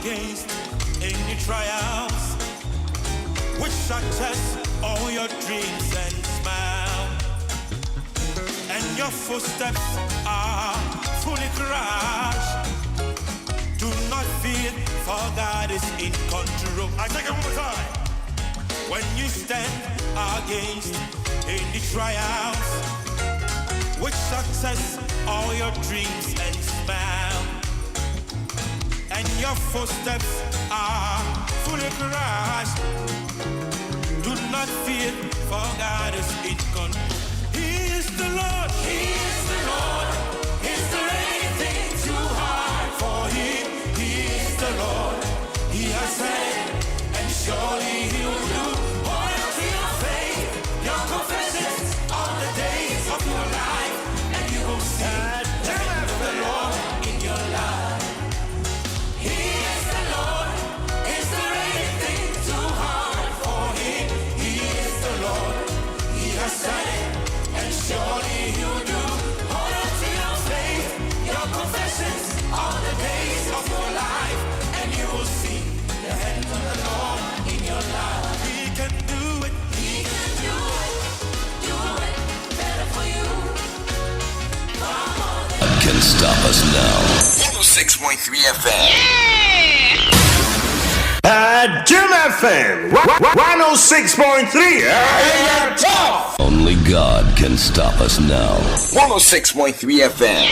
against any trials, which shall test all your dreams and smile, and your footsteps are fully crushed. Do not fear, for God is in control. I take it one more time. When you stand against any trials, which success all your dreams and smile, and your footsteps are fully crushed. Do not fear, for God is in control. He is the Lord. He is the Lord. Is there anything too hard for Him? He is the Lord. He has said, and surely He will do. Hold on to your faith, your confessions, all the days of your life, and you will see the hand of the Lord in your life. He is the Lord. Is there anything too hard for Him? He is the Lord. He has said it, and surely He will do. Hold on to your faith, your confessions, all the days of your life, and you will see the hand of the Lord in your life. He can do it. He can do it. Do it better for you. Can stop us now. 106.3 FM. Adom FM 106.3. Only God can stop us now. 106.3 FM.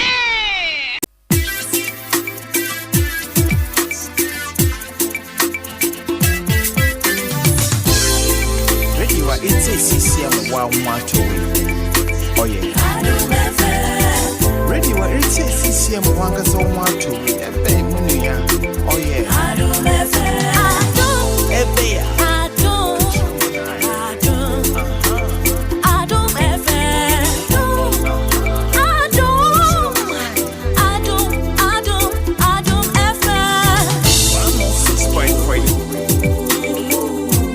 Radio it's a CCM wow macho. Oh yeah. Radio it's a CCM wanga so macho. Oh yeah. Adom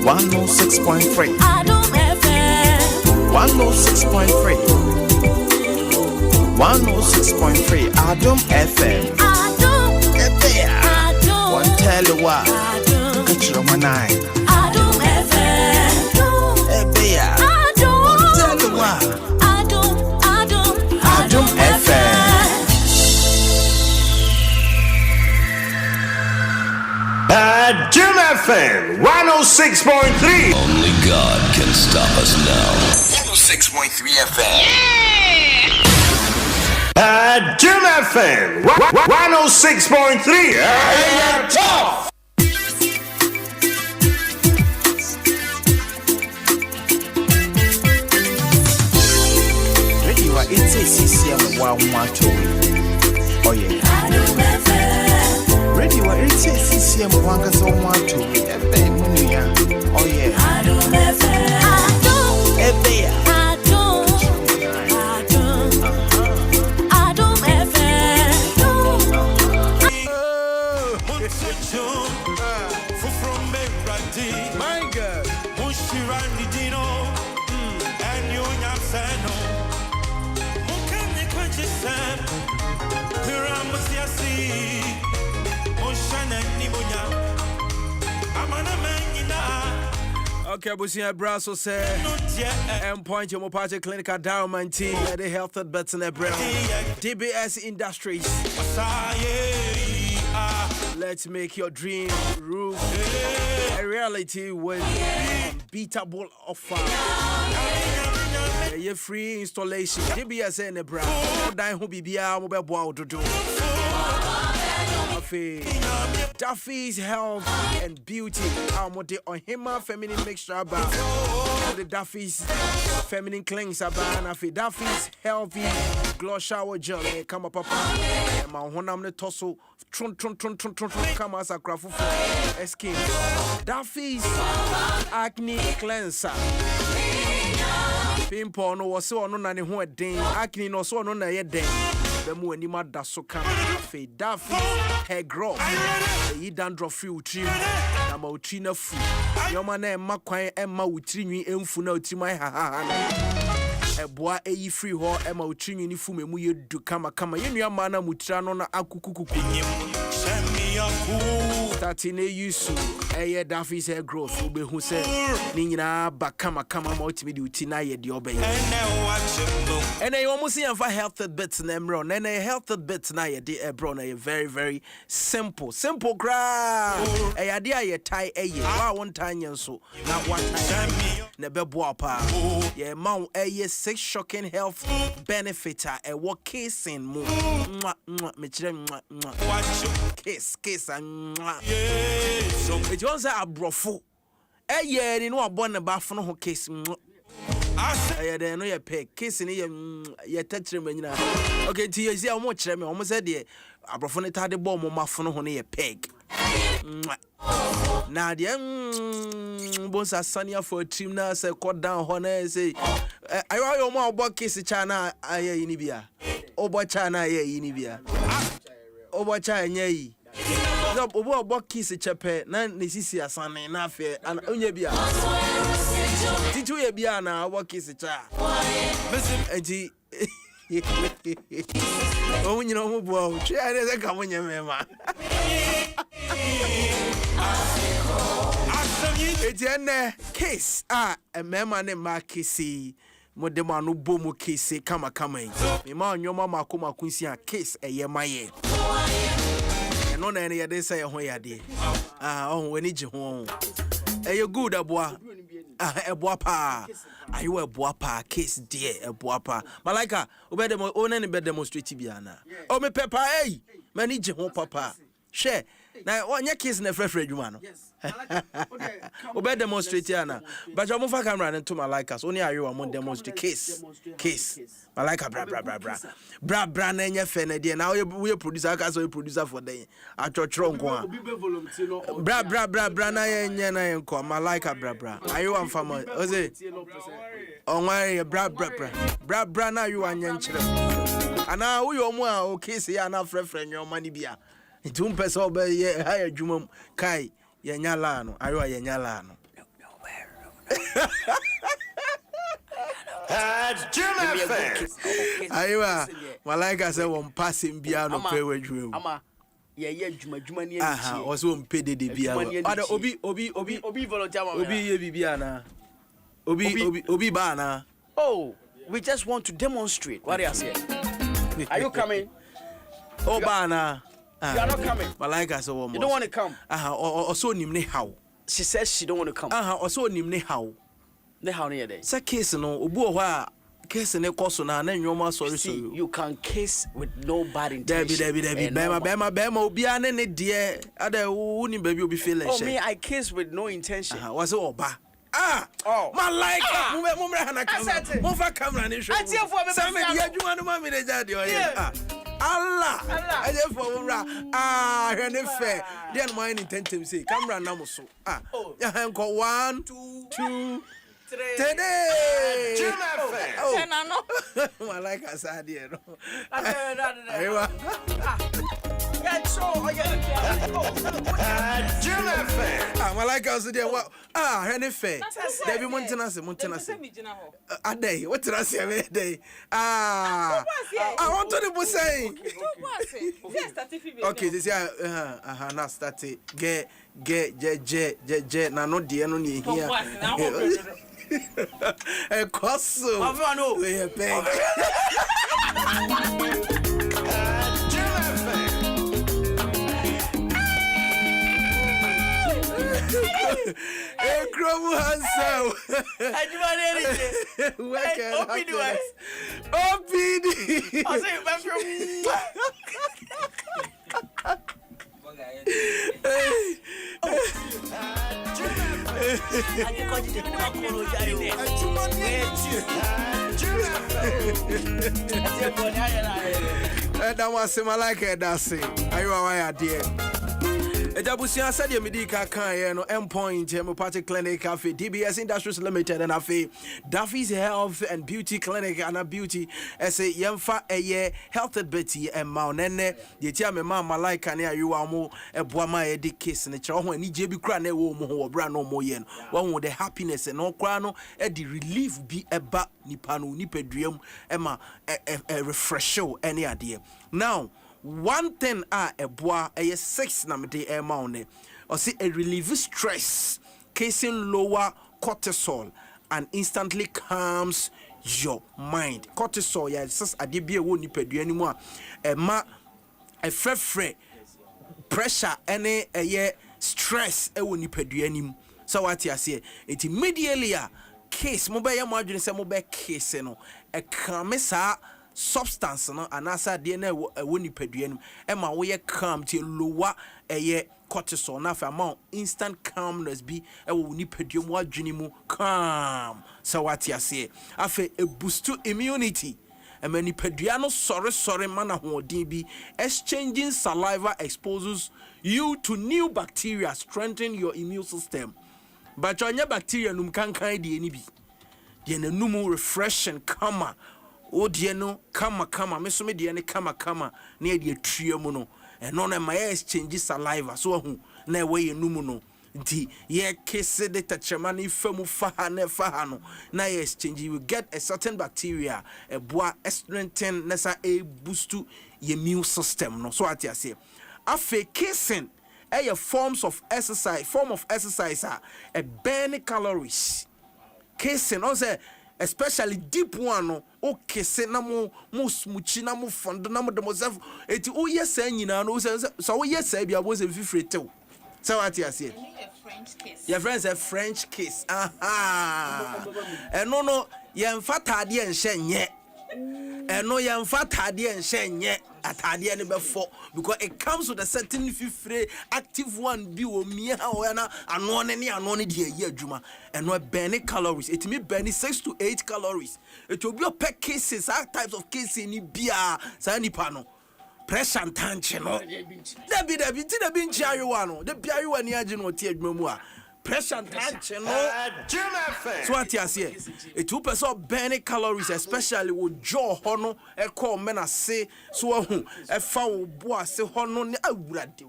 106.3. Adom FM 106.3. 106.3 Adom FM. Adom one tell you what. Catch your manai. Adom FM. Adom one tell you what. Adom FM. Adom FM 106.3. Only God can stop us now. 106.3 FM. Adom FM 106.3. Radio it's a CCM wow macho. Oh yeah. Radio it's a CCM wanga so macho. Oh yeah. Adom FM. Adom FM. My God. And you Sano. Mukame Quenchesam. Piramasiasi. Moshana Nimonya. Amana Manina. Okay, Busia Brasso said, and point your party clinic at Down Tea, the health at Betson Brown, DBS Industries. Let's make your dream roof a reality with unbeatable offer. A free installation. DBS and a brown. Dine who be mobile bow to do. Duffy's health and beauty. Amote on him feminine mixture bar. The Duffy's feminine cleanser bar. Duffy's healthy glow shower gel. Come up, papa. My honam the torso. Tron. Come as a craft for skin. Duffy's acne cleanser. Pimpo no was so no who a ding. Acne no so no na ye ding. The more any mad so come fe Duffy hair growth. Ye dandruff free trim. Na ma utrina fu. Your man ma kwan emma utrinwi emfu na utrima ha. Eboa eyi free ho emma utrinwi ni fu memu ye du kama. Ye nua ma na mutra no na akukukuku. Send me a cool. Starting a use Daffy's hair growth will be who said Nina Bakama ultimately utina ye the obey. And now watch him go. And I almost see a healthy bits in them run. And a healthy bits na ye de ebron a very, very simple crowd. A idea ye tie a year. One time so not one time. Nebeboapa. Ye mount a year 6 shocking health benefiter a what case in move. Watch Case and yes. So it was a brofo. A year in one born about for no case. I said, I don't know your peg, kissing ye touch him. Okay, to you see how much I almost said, yeah, I prefer to the bomb on my phone on a peg. Now, the bones are sunny for a team now, say, cut down, honor, say, I want your more about kiss China, I hear in Ibia. Over China, I hear in Ibia. Over China, ye. Obo about kiss a chape, none is a son enough, and only be a Titu ye biana what kiss a child. And he oh, you know, boy, share the come on your man. It's a case, a man named Marquisi, Modemano Bomo case, come. Me man, your mama, come, Quincy, a case, a year my year. And on any other say, oh, yeah, dear. Oh, when it's home. You good, a boy. A boapa. Are you a boapa? Case, dear, a boapa. Malika, obey them on any bed demonstrative. Oh, me pepper, eh? Manage home, papa. Share. Now, one your case in a fresh man. Yes. Obey demonstrate, but you're moving camera and to Malika. Only are you among demonstrate case. Malika, bra, and your fan, dear. Now we producer, I can producer for day. I touch wrong one. Bra, and Malika, bra. Are you on farmer? Was it? Oh, my, bra, now you are young children. And now we are more okay, see, I'm not friend, your money beer. Itum peso be ye haya jumum kai ye nyalano ayo ye nyalano Jim FM. Aywa malaika say won passing bia no pe wadwum ama ye dwuma ni aha also won pede de bia ada obi volunteer obi ye bibia na obi ba na. Oh, we just want to demonstrate what you say. Are you coming? Oh ba na. You are not coming. Malaika say won. You don't want to come. Also nimne how. She says she don't want to come. Also nimne how. Ne how near there. Say case no obu o ha case ne koso na nyoma sorry. You can case with no bad intention. Debi bema obi ane ne de ada woni baby obi feel like. Oh me I case with no intention. Was it oba? Malaika mumre hana camera. Mova camera ni show. Say me dia adwuma no ma me de jade o ye. Allah. I just for hwene fe. Then my intention say camera na mo so. Ya hanko 1 2 3 today. Jim FM. Oh. Malaika sad here no. Aywa. Jim FM. Malaika also there what hwene fe. Debi montena se. Adai, what tell say me dey. I want to the say. Okay, this here na start get je na no de no ni here. Koso. We pay. Jim FM. Kromu handsome. OPD. I say that was Malaika Dasi. Are you aware, dear? Ejabusia said ye medika kan no endpoint party clinic cafe DBS Industries Limited and afi Daffy's Health and Beauty Clinic and a beauty say yemfa eye health betty and maunene ye tia me ma malaika ne ayewa mo eboa ma ye de case ne kire ho ani je bi kra na wo mo ho bra no mo ye no wo the happiness no kra no e the relief bi eba nipa no nipaduam e ma refresh any ade now one thing a boa a 6 na me de e ma one or say a relieve stress, causing lower cortisol and instantly calms your mind. Cortisol ya sas adebia wo nipadua ni mu a ma a frefre pressure any a stress e wo nipadua ni mu. So what you say it immediately case mo be ya mo adwene se mo be case no e kan me sa substance no anasa de na wo nipadua ni e ma wo ye calm to lower cortisol na fa ma instant calmness bi e wo nipadua mu adwene mu calm. So what you say afa e boost immunity e ma nipadua no sorry mana hoodin bi exchanging saliva exposes you to new bacteria, strengthen your immune system. But your bacteria num kankan de ni bi de na num refreshing kama o de no kama me so me de ne kama na e de atria mu no eno na ma exchange saliva so hu na e we num no nti ye kese de tachema na ifamu faha no na ye exchange you get a certain bacteria e boa strengthen na sa e boost your immune system no. So atia say afa kissing form of exercise a burn calories. Kissing also especially deep one no o kissing na mo smuchi na mo fondo na mo de mosef eti o yes nyina no so o yes bia bo se fifrete. So what you say? French kiss. Your friends a French kiss. Aha. No yemfa tade enhye nye. No yemfa tade enhye nye. Atade ne before because it comes with a certain fifre active one bi o mia o na ano ne de ye adwuma and no burn calories. It me burn 6 to 8 calories. It will be a per cases, all types of cases ni bia sa nipa no pressure and tension no da bi ti bin chiayo no da bia yo ani age no ti adwuma mu a pressure and tension no. Jim FM. So what you say? It will person burn calories, especially with jaw hono e call men say so hu e fa wo bo ase hono ne awurade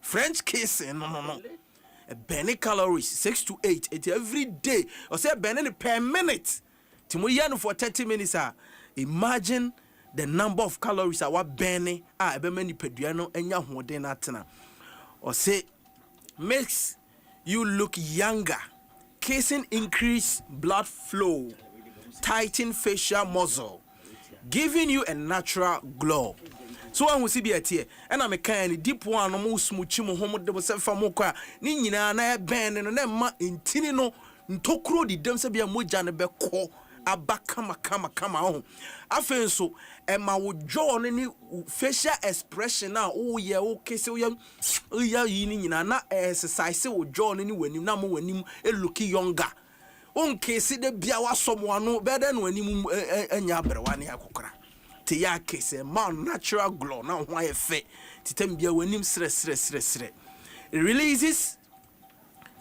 French kissing no e burn calories 6 to 8 it every day or say burn per minute timo yan for 30 minutes imagine the number of calories our burning e be mani padua no anya hoden atena or say makes you look younger. Kissing increase blood flow, tighten facial muscle, giving you a natural glow. So I will see be at here, and I'm a kind deep one, no more smooching home de was for moka, Nina, na ben and then ma in tinino, ntokro di dem se be a mojane be ko. Aba kama on. Afen so e ma wo jaw ni facial expression na o ye okay se o ya yi ni nyina na exercise wo jaw ni wanim na mo wanim e look younger. On case de bia wa somo ano be de no wanim anya abrewa ne akokora. Te ya case man natural glow na ho aye fe. Titem bia wanim sre. It releases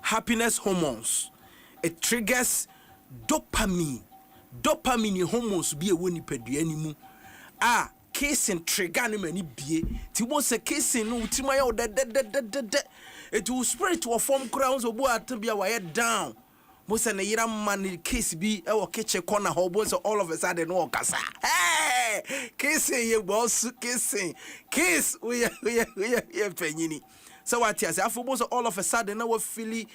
happiness hormones. It triggers dopamine hormones be a woni padua ni mu kissing trigger ni mani bie ti mo se kissing no utima ya de it will spread to a form crowns obo atambia wa down mo se ne yira man kiss bi e wo kitchen corner ho bo se all of a sudden no kasa kissing ye boss kissing kiss we penyini so what ya say afo so all of a sudden na we feel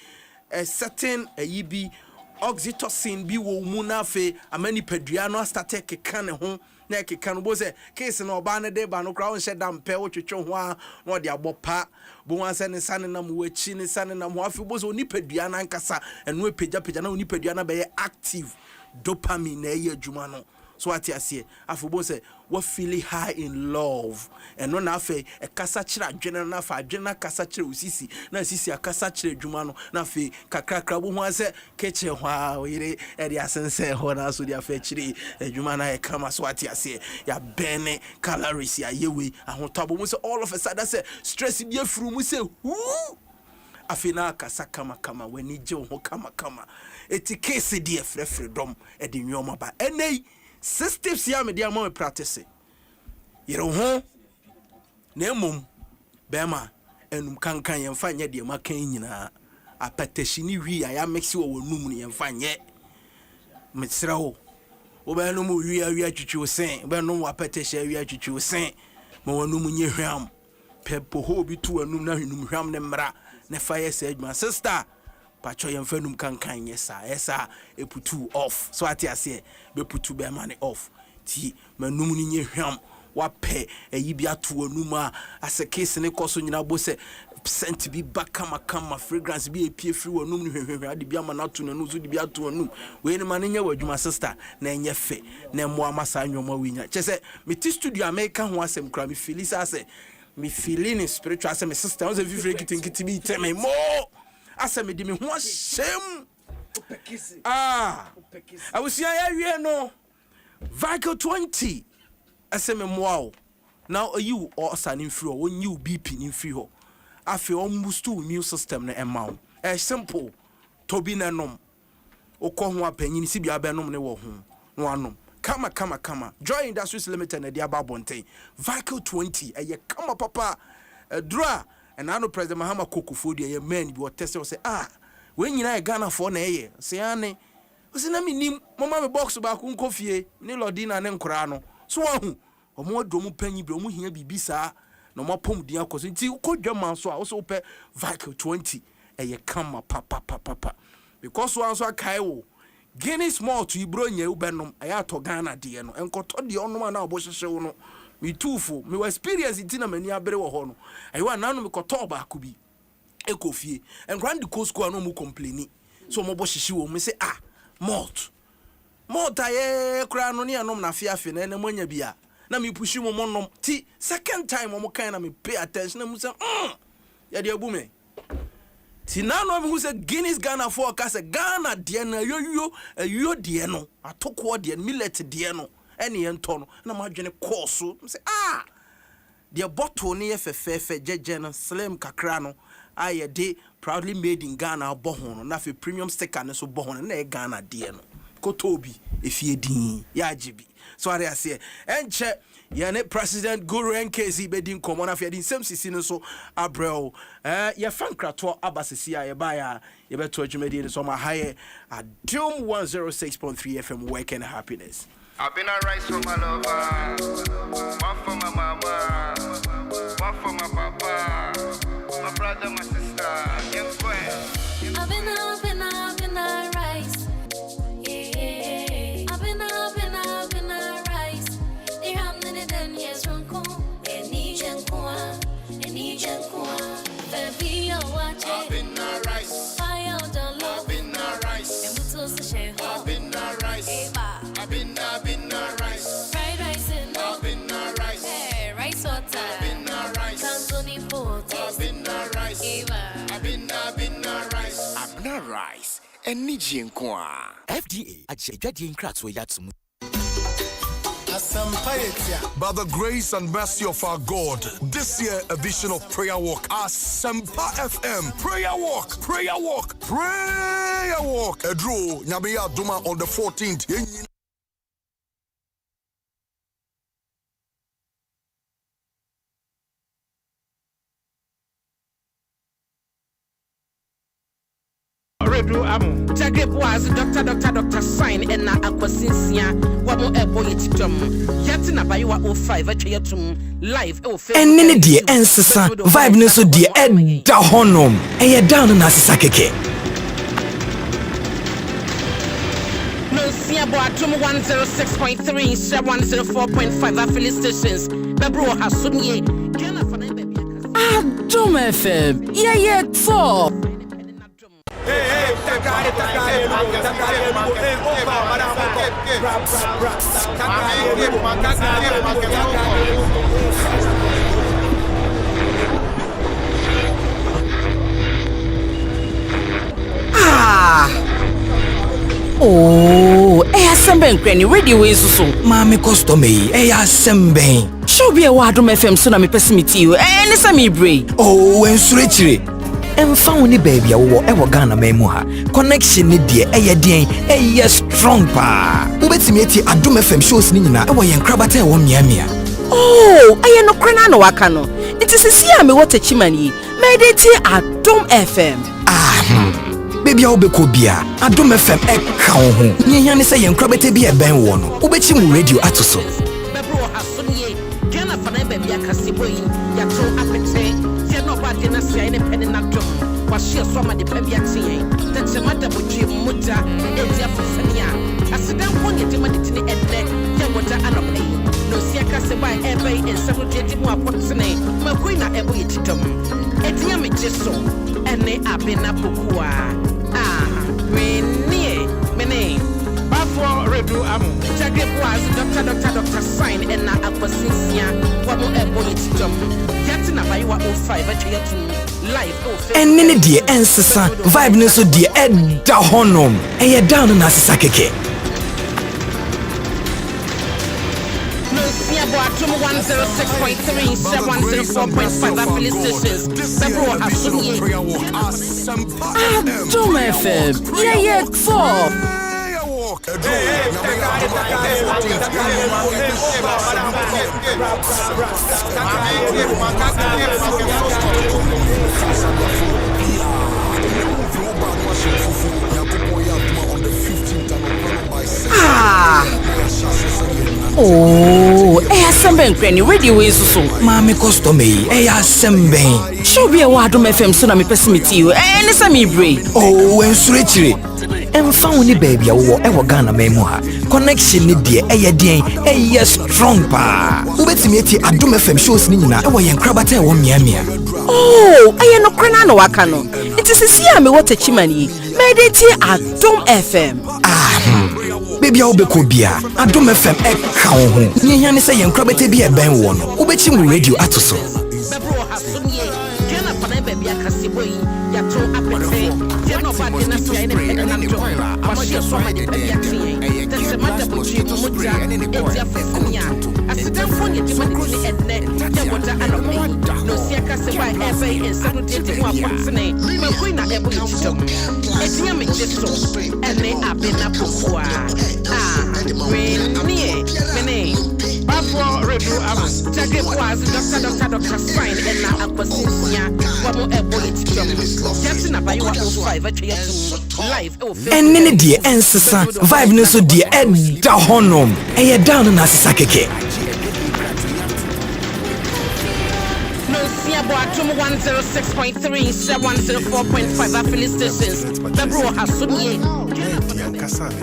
a certain yibi oxytocin bi wo mu na fe amani padua no start keka ne ho na keka no bo se case no ba ne de ba no kra on hye dam pe wo twetwe ho a no de abopa bo wan se ne sane na mo achi ne sane na mo afi bo se oni padua na nkasa eno pagya na oni padua na be active dopamine na ye adwuma no. So what you say afubo say what feeling high in love and no na fe e kasa kira adwene na fa adwene kasa kira usisi na sisi akasa kira adwuma no na fe kakrakra bo ho say keche ho a oyire e dia sense ho na so dia fe kiri adwuma na e kama. So what you say ya burn calories ya yewe ahotabo mu say all of a sudden say stress bi afuru mu say afina kasa kama wani je ho kama eti case die freedom e de nwoma ba enei 6 tips ya me dia mo practice yero ho na emom bema enum kankan yemfa nya de makan nyina apatashi ni wi ya mix wo wonum ni yemfa nye mesra ho Obenum wi twitwi sen, obenum wapetehye wi twitwi sen. Ma wanum nye hwam. Pepo ho bi tu anum na hwinum hwam ne mra. Ne fire say adwuma sister. Pacho yemfanum kankan yesa eputu off. So ati ase be putu be man off. Ti manum ni nye hwam. Wape eyi bi atu anum a ase case ne koso nyina bo se scent bi bakama fragrance bi epie free wanum ni hwehwe ade bi ama na to nanu so de bi ato anum we ne man nya wadwuma sister na enye fe na mo amasa anwoma winya che se me ti studio America ho asem kra me feel say me feeling spiritual say me sister was a vivre kitin bi teme mo ase me di me ho asem I was here no Vico 20 ase me mo now you or sanin free or you BP in free ho afi almost to immune system na emma simple to be na nom okọ ho apanyin si bia be nom ne wo ho no anom kama Joy Industries Limited na dia babonten Vico 20 eye kama papa dra and I know President Mahama Kokufo dia man bi o test say we nyina e Ghana for na eye se ane o se na minim mama me box ba ku nkofie ni lodina ne nkora no so ahu omo adomu panyi bi omo hia bibi saa no mapom dia koso nti ukodwa so a wo so pe Vico 20 eye kama papa because one so akai wo Guinness malt ibro nya ubenom aya to Ghana de no enkoto de onom na obohyehe wo no me tufo me experience it na mani abere wo ho no ayi na no me koto ba akubi ekofie engrand the coast ko no mu complaini so mo bohyehe wo me say malt aye kra no ne anom na afiafe na na monya bia na me pushi mo monom ti second time mo kan na me pay attention na mu say ya de abu me ti na no me hu say Guinness Ghana for ka say Ghana de na yo de no atoko de millet de no ene ento no na ma dwene course me say the bottle ne yefefefe jeje no slim kakra no aye de proudly made in Ghana bohon no na fe premium sticker ne so bohon na e Ghana de no kotobi efie din ya jibi so are ase enche yane President Guru NKZ bedin komo na fe din same sisi no so abrel ye fankrato abasisi a ye ba ya ye beto adwumadi so ma haye Adom 106.3 FM work and happiness. I've been a rice for my lover, one for my mama, one for my papa, my brother, my sister, young friend. I've been a rice. Yeah. I've been a rice. They have many years from home. And baby, you're watching. I've been a rice. Fire the love. I've been a rice. And what's also share? I've been a rice. I've been a rice. Fried rice and I've been a rice. hey, rice water. I've been a rice. Cantoni pot. I've been a rice. I've been a rice. I've been a rice. And Niji Nkwa. FDA ajejade nkratso yatsum. By the grace and mercy of our God, this year edition of Prayer Walk, Asempa FM, Prayer Walk. Edro, Nyabeya Duma on the 14th. Jagre was doctor sign and na akwasinsia wamo ebo yetitom yatina bayiwa 05 atweyatum live enne ne de ensesa vibe ne so de eda honom eye down na asesa keke no sia bo atom 106.3 104.5 affiliate stations bebro hasumye Ghana for na baby Adom FM yeah so oh, semben kweni radio we so mama customer semben show be a Adom FM so na me pesimiti you any same bre oh ensurechire emfa woni baby awo ewo Ghana memu ha connection ne de eye strong pa ubetimi eti Adom FM shows ni nyina ewo yen krabata ewo miamia oh aye no krena no waka no it is see am what chimani me dey ti Adom FM Baby a wobɛkɔ bia Adom FM ɛka wo ho nyehia ne sɛ yɛn krabete bi ɛbɛn wo no wobɛkyi mu radio ato so bɛbro hasonye Ghana fana baby akaseboyi yato apete tie no ba de na sia ne pene na dom wahye so ma de pa bi atie tete mada botwe muta edia fofania asidan ko ne de ma de tini enne ya wota anopai no sia kaseba ebe ensero de mu apotene makoi na ebo yitidom edia me jeso ene abena bokua mene bafo redu amu jage boaz doctor sign and na akwasisia wamo ebo yitidom yati na bayiwa 05 atwetu live enne ne die ensesa vibe ne so die ɛda honom ɛyɛ down na asesa keke Adom 106.3, 104.5 affiliate stations. Bebro hasonye. Adom FM. Yeah, 4. Oh, Assemben Granny radio is so. Mami custom Assemben. Show be a Adom FM so na me pesimiti you. Any sami bray. Oh, ensurechire. Emfa woni baby a wo e wo Ghana memu ha. Connection ni de eye strong pa. Ubetimi eti Adom FM shows ni nyina e wo yen krabata e wo miamia. Oh, aye no krana no waka no. It is see me what chimani. Mediti Adom FM. Baby a wobɛkɔ bia Adom FM ɛka wo ho nyehia ne sɛ yɛn krabata bi ɛbɛn wo no wobɛkyi mu radio ato so bɛbro hasonye Ghana fana baby akaseboyi yato apete tie no ba de na sia ne pene na dom wahye so ma de pa bi atie tete mada botwe muta edia fofania asidan ko ne de ma de tini enne ya wota anopai no sia kaseba ebe ensero de mu apotene makoi na ebo yitidom edia me jeso ene abena bokua mene bafo redu amu jage boaz doctor sign and na akwasisia wamo ebo yitidom yati na bayiwa 05 atwetu live enne ne die ensesa vibe ne so die ɛda honom ɛyɛ down na asesa keke Adom 106.3, 104.5 affiliate stations. Bebro hasonye.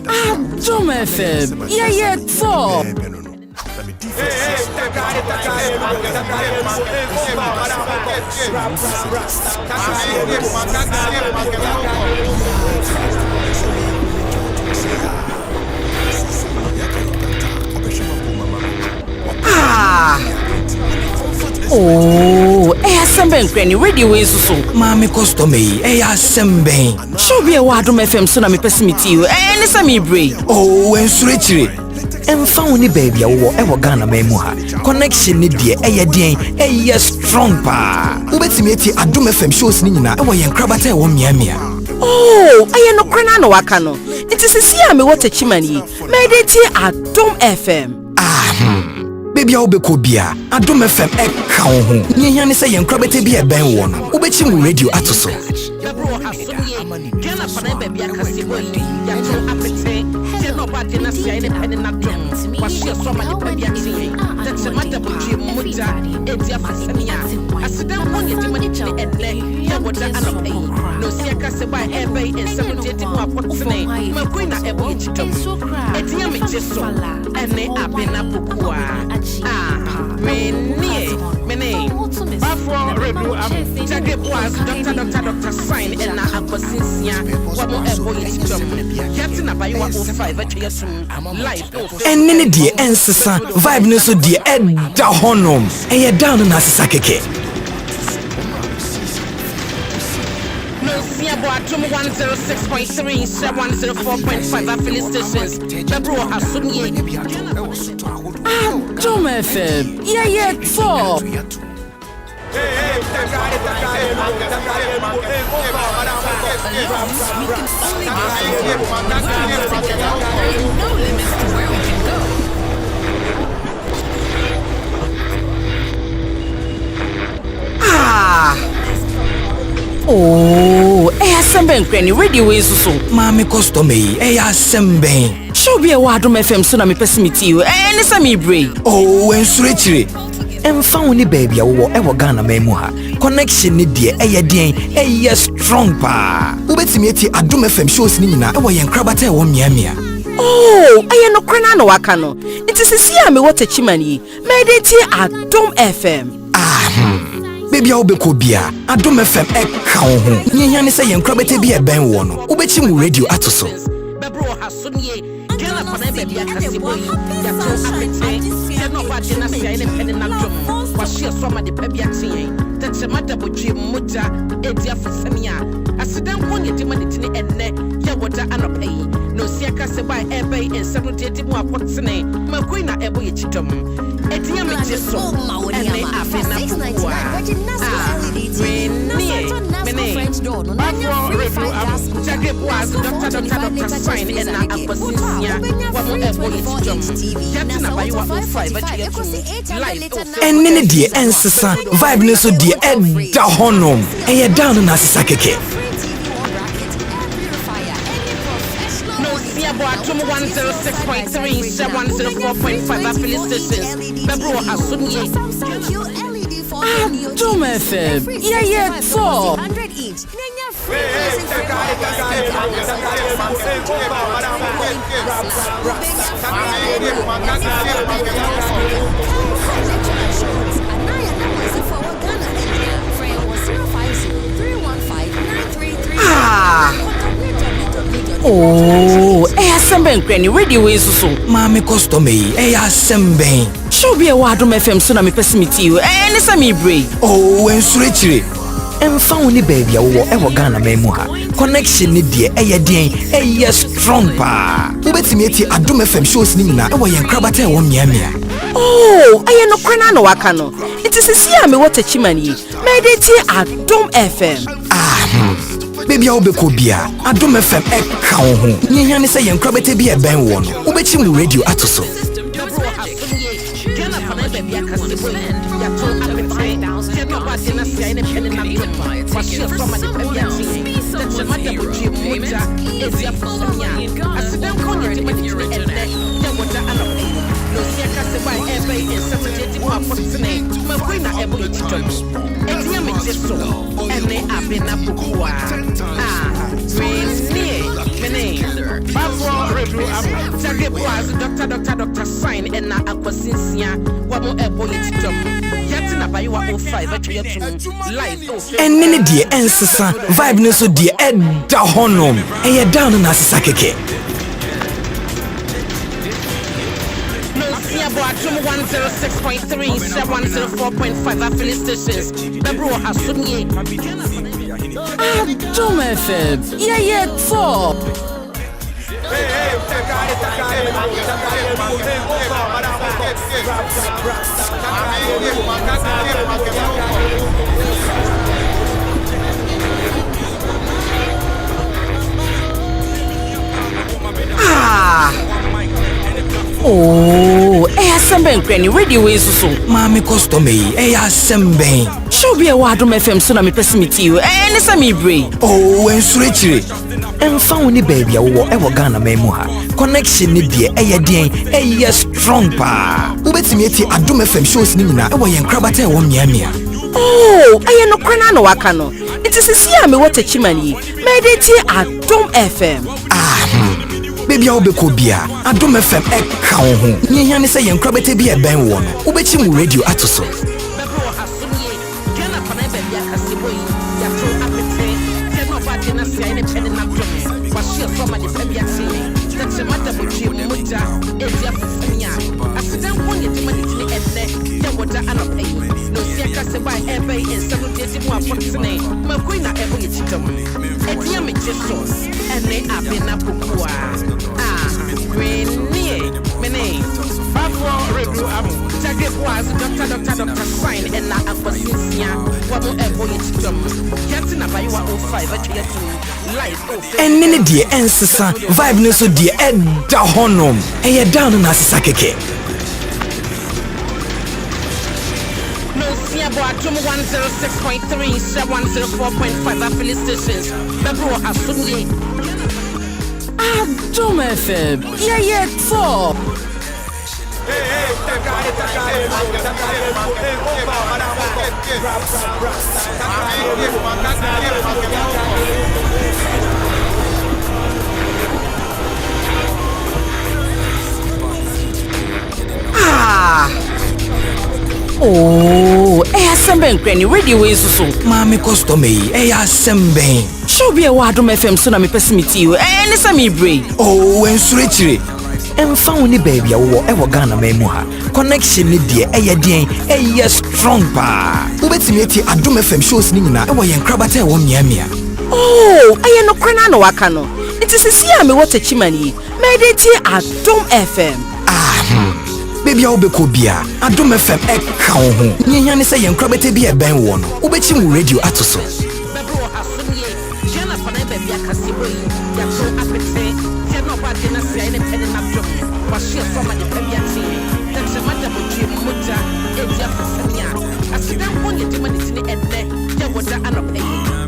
Adom FM. Yeah, 4. Oh, Assemben Granny radio is so. Mami custom Assemben. Show be a Adom FM so na me pesimiti you. Any sami bray. Oh, ensurechire. Emfa woni baby a wo e wo Ghana memu ha. Connection ni de eye strong pa. Ubetimi eti Adom FM shows ni nyina e wo yen krabata e wo miamia. Oh, aye no krana no waka no. It is see me what chimani. Mediti Adom FM. Baby a wobɛkɔ bia Adom FM ɛka wo ho nyehia ne sɛ yɛn krabata bi ɛbɛn wo no wobɛkyi mu radio ato so bɛbro hasonye Ghana fana baby akaseboyi yato apete tie no ba de na sia ne pene na dom wahye so ma de pa bi atie tete mada botwe muta edia fofania asidan ko ne de ma de tini enne ya wota anopai no sia kaseba ebe ensero de mu apotene makoi na ebo yitidom edia me jeso ene abena bokua mene bafo redu amu jage boaz doctor sign and na akwasisia wamo ebo yitidom yati na bayiwa 05 atwetu live enne ne die ensesa vibe ne so die ɛda honom ɛyɛ down na asesa keke Adom 106.3, 104.5 affiliate stations. Bebro hasonye. Adom FM. Yeah, 4. assemble nkran radio we so maame customer yi asɛm bɛn show bi e wa Adom FM so na me pesimiti you ne sa me brei oh ensure chire emfa wo ne baby a wo e wo Ghana memu ha connection ne de strong pa ubetimi eti Adom FM shows ni nyina e wo yen krabata e wo miamia oh aye no krana no waka no it is see am what a chimani me dey tie Adom FM baby a obeko bia Adom FM e ka wo ho nyanya ne se yen krabata bi e ben wo no ubechi mu radio atoso bebro hasonye Ghana pana baby akasebo yi ya to apete se no ba de na sia ne pene na dom wa hye so ma de pa bi aten tete mata bodwe muta edi afosania asidan ko ne de ma de tini enne ya woda anopa yi no sia kaseba ebe ensano de de mu akotene makoi na ebo ye chidom etia me jeso ene afena kwa French door no na sign and na aposisia wa mo ebo ye chidom yati na bayi wa 5 enne ne de ensesa vibe ne so de da honom eye down na sesa keke Adom 106.3, 104.5 affiliate stations. Bebro hasonye. Adom FM. Yeah, 4. 100 each. Oh, assemble nkran radio we so maame customer yi asɛm bɛn show bi e wa Adom FM so na me pesimiti you ne sa me brei oh ensure chire emfa wo ne baby a wo e wo Ghana memu ha connection ne de strong pa ubetimi eti Adom FM shows ni nyina e wo yen krabata e wo miamia oh aye no krana no waka no it is see am what a chimani me dey tie Adom FM baby a obeko bia Adom FM e ka wo ho nyanya ne se yen krabata bi e ben wo no ubechi mu radio atoso Ghana pana baby akasebo ya to apete se no ba de na sia ne pene na dom wa hye so ma de pa bi aten tete mata bodwe muta edi afosania asidan ko ne de ma de enne ya woda anopa no sia kaseba ebe ensete de mu apotene makoi na ebo ye chidom etia me jeso ene abena bukua Doctor sign and na akwasinsia wa mo ebo yitidom yati na bayi wa 05 atwetum live enne ne de ensesa vibe ne so de da honom eye down na sesa keke Adom 106.3, 104.5 affiliate stations. Bebro hasonye. Adom FM. Yeah, 4. Oh, assemble nkran radio we so maame customer yi asɛm bɛn show bi e wa Adom FM so na me pesimiti you ne sa me brei oh ensure chire emfa wo ne baby a wo e wo Ghana memu ha connection ne de strong pa ubetimi eti Adom FM shows ni nyina e wo yen krabata e wo miamia oh aye no krana no waka no it is see am what a chimani me dey tie Adom FM baby a obeko bia Adom FM e ka wo ho nyanya ne se yen krabata bi e ben wo no ubechi mu radio atoso bebro hasonye Ghana pana baby akasebo yi ya to apete se no ba de na sia ne pene na dom wa hye so ma de pa bi aten tete mata bodwe muta edi afosania asidan ko ne de ma de tini enne ya woda anopa yi no sia kaseba ebe ensano de de mu apotene makoi na ebo ye chidom etia me jeso ene abena bukua Doctor sign and na akwasinsia wa mo ebo yitidom yati na bayi wa 05 atwetum live enne ne de ensesa vibe ne so de da honom eye down na sesa keke no Adom 106.3, 104.5 affiliate stations. Bebro Asumye. Adom FM. Yeah, 4. Oh, Semben Granny radio is so. Mami customer Semben. Show be a Adom FM so na me pesimiti you. Sami brain. Oh, ensure. Found ni baby wo Ghana memu ha. Connection ni die strong pa. Ubetimi eti Adom FM shows ni nyina yen krabata wo miamia. Oh, no krana no waka no. It is sia me what chimani. Mediti Adom FM. Baby obeko bia Adom FM eka wo ho. Nyanya ne se yen krabata bi ben wo no. Ubechi mu radio atoso. Bebro Asumye. Jana pana baby akasibo yi. Ya so apete. Teno ba de na sia ene pene na drum. Washia soma de baby ati. That's a matter of you muta. Eja fasamia. Asida wonye de mani tini enne. Ya woda anope.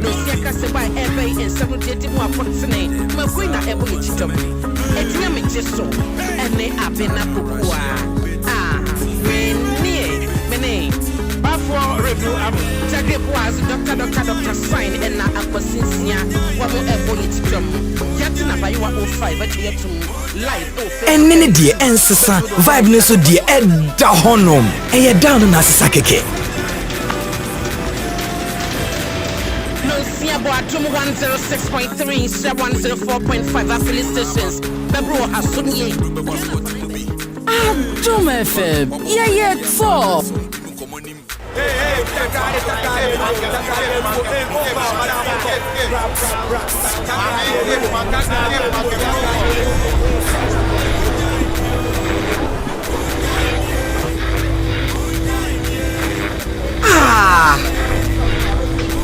No sia kase ba ebe in 70 mu apotene. Makwina ebo ye chidom. Etia me jeso. Ene abena kokua. Before review, Jagge was Dr. Sign and now Aquasinsia. What will ever it to Yatina by you 05 at life. And many dear ancestor, vibe no so dear Edda Honum, and you're down on Asakeke. No, see about Adom 106.3, 104.5 affiliate stations. Bebro Asumye. Adom FM. Yeah, 4.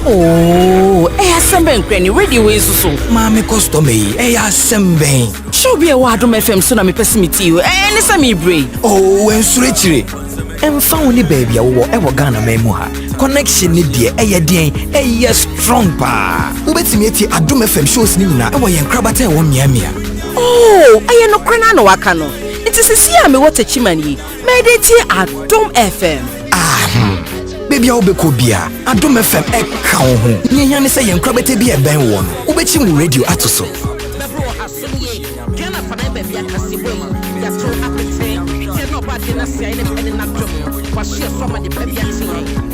Oh, Semben Granny radio is so. Mami customer Semben. Show be a Adom FM so na me pesimiti you. Sami brain. Oh, ensure. Found ni baby wo Ghana memu ha. Connection ni die strong pa. Ubetimi eti Adom FM shows ni nyina yen krabata wo miamia. Oh, no krana no waka no. It is sia me what chimani. Mediti Adom FM. Baby obeko bia Adom FM eka wo ho. Nyanya ne se yen krabata bi ben wo no. Ubechi mu radio atoso. Bebro Asumye. Jana pana baby akasibo yi. Ya so apete. Teno ba de na sia ene pene na drum. Washia soma de baby ati.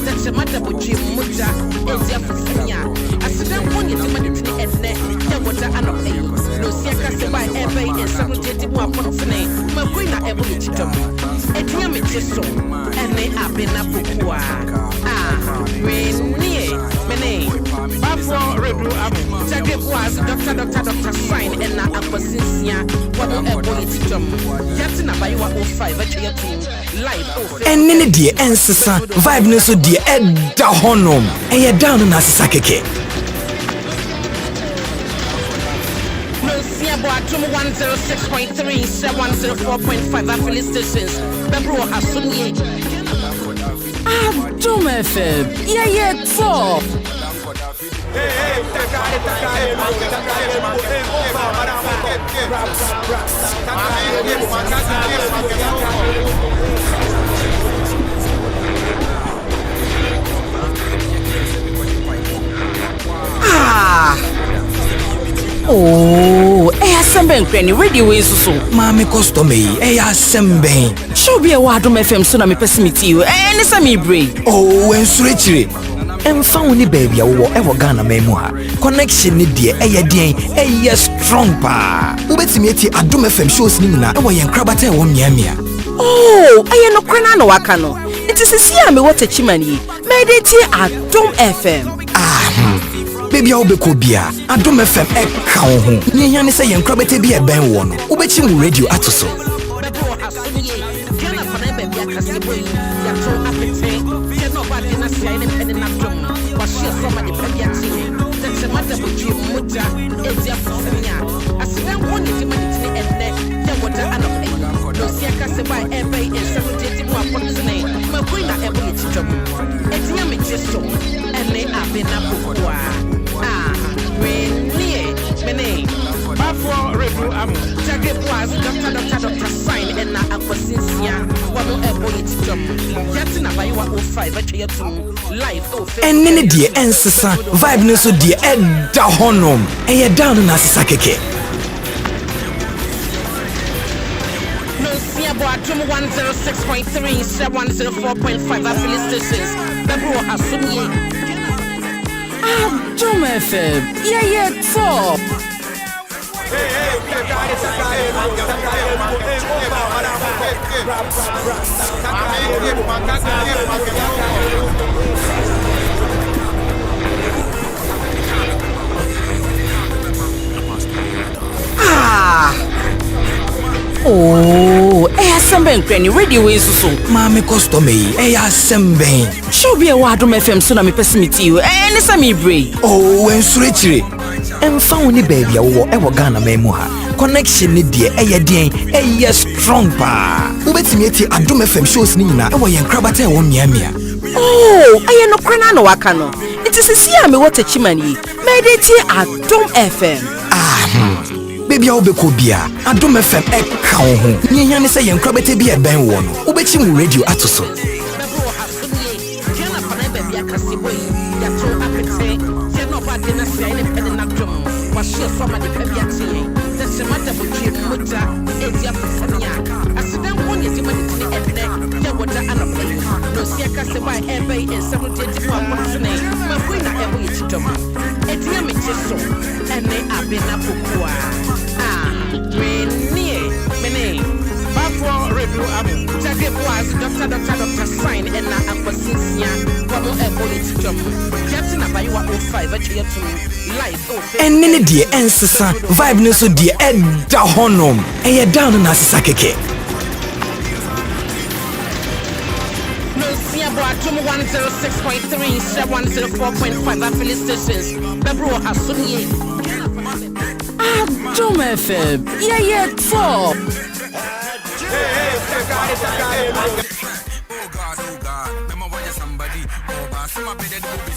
That's a matter of you muta. Eja fasamia. Asida wonye de mani tini enne. Ya woda anope. No sia kase ba ebe in 70 mu apotene. Makwina ebo ye chidom. Etia me jeso. Ene abena kokua. Mene. Before review, Jagge was Dr. Sign and now Aquasinsia. What will ever it to Yatina by you 05 at your team. Live. And many dear ancestor, vibe no so dear Edda Honum, and you're down on Asakeke. No, see about Adom 106.3, 104.5 affiliate stations. Bebro Asumye. Adom FM. Yeah, 4. Oh, Semben Granny radio is so. Mami customer Semben. Show be a Adom FM so na me pesimiti you. Sami brain. Oh, ensure. Found ni baby wo Ghana memu ha. Connection ni die strong pa. Ubetimi eti Adom FM shows ni nyina yen krabata wo miamia. Oh, no krana no waka no. It is sia me what chimani. Mediti Adom FM. Baby obeko bia Adom FM eka wo ho. Nyanya ne se yen krabata bi ben wo no. Ubechi mu radio atoso. Bebro Asumye. Jana pana baby akasibo yi. Ya so apete. Teno ba de na sia ene pene na drum. Washia soma de baby ati. That's a matter of you muta. Eja fasamia. Asida wonye de mani tini enne. Ya woda anope. No sia kase ba ebe in 70 mu apotene. Makwina ebo ye chidom. so ɛne abena pokoa Rennie Mene Bafo Rebu Amu Jage Boaz Dr. Sign ɛna akwasinsia wano ɛbɔ yɛ titom yɛte na bayiwa 05 atwa yɛtum live ɛne ne deɛ ɛnsesa vibe no so deɛ ɛda hɔnom ɛyɛ down no asesa kɛkɛ Adom 106.3, 104.5 affiliate stations. Bebro Hasumye. Adom FM. Yeah, 4. Oh, Semben Granny radio is so. Mami customer Semben. Show be a Adom FM so na me pesimiti you. Any sami bray. Oh, en surechire. Em found ni baby wo Ghana memu ha. Connection ni die den strong pa. Ubetimi eti Adom FM shows ni nyina yen krabata e wo miamia. Oh, no krana no waka no. It is a me what chimani. Mediti Adom FM. Baby obeko bia Adom FM eka wo ho nyanya ne se yen krabete bi e ben wo no obechi mu radio atoso Review Amu Jage Boaz Dr. Sign ɛna akwasinsia wano ɛbɔ yɛ titom yɛte na bayiwa 05 atwa yɛtum live ɛne ne deɛ ɛnsesa vibe no so deɛ ɛda hɔnom ɛyɛ down no asesa kɛkɛ Adom 106.3, 104.5 affiliate stations. Bebro Hasumye. Adom FM. Yeah, 4.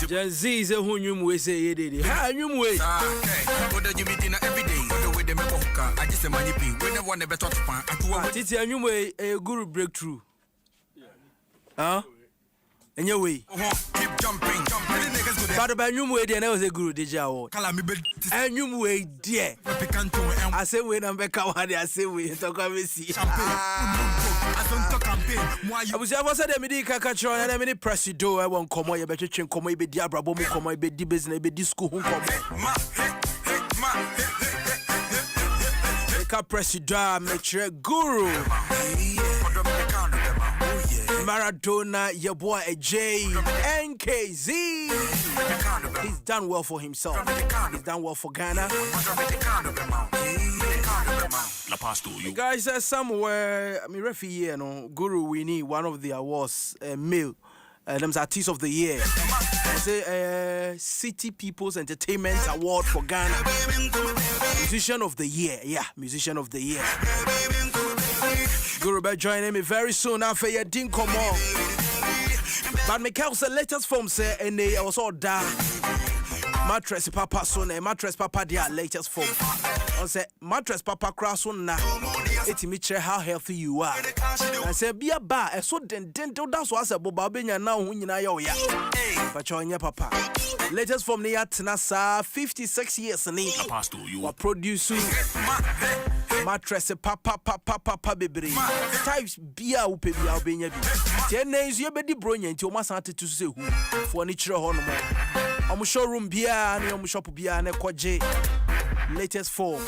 Just is a hunyum we say ye did. Ha nyum we. Oda you be every day. Oda we dem hoka. I just say money be. We never want to better to pan. Titi nyum we a guru breakthrough. Huh? And your way. Keep jumping. But by nyum we there was a guru deja award. Kala me be. And nyum we dear. I say we na beka wade I say we talk am see. I was ever said me di kaka tro na me di presido e won komo ye betwetwe komo e be di abrabo mu komo e be di business e be di school hu komo. Ka presido me tre guru. Maradona, your boy AJ, NKZ. He's done well for himself. He's done well for Ghana. Guys, somewhere, I mean, referee, Guru Winnie, one of the awards, male, them artist of the year. I say, City People's Entertainment Award for Ghana. Musician of the year, musician of the year. Guru be joining me very soon after your din come on. But Michael said latest form say and they also da mattress papa so na mattress papa their latest form. I say mattress papa cross on na it me check how healthy you are. I say be a bar so den that's what I say boba benya na hu nyina ya oya. But chonya papa. Latest form near Tnasa 56 years ni. Wa produce mattress papa bebre types bia wo pe bia obenya bi tie na nzu ye bedi bronya nti o masa atetu se hu fo ni kire ho no mo omo showroom bia na omo shop bia na koje latest form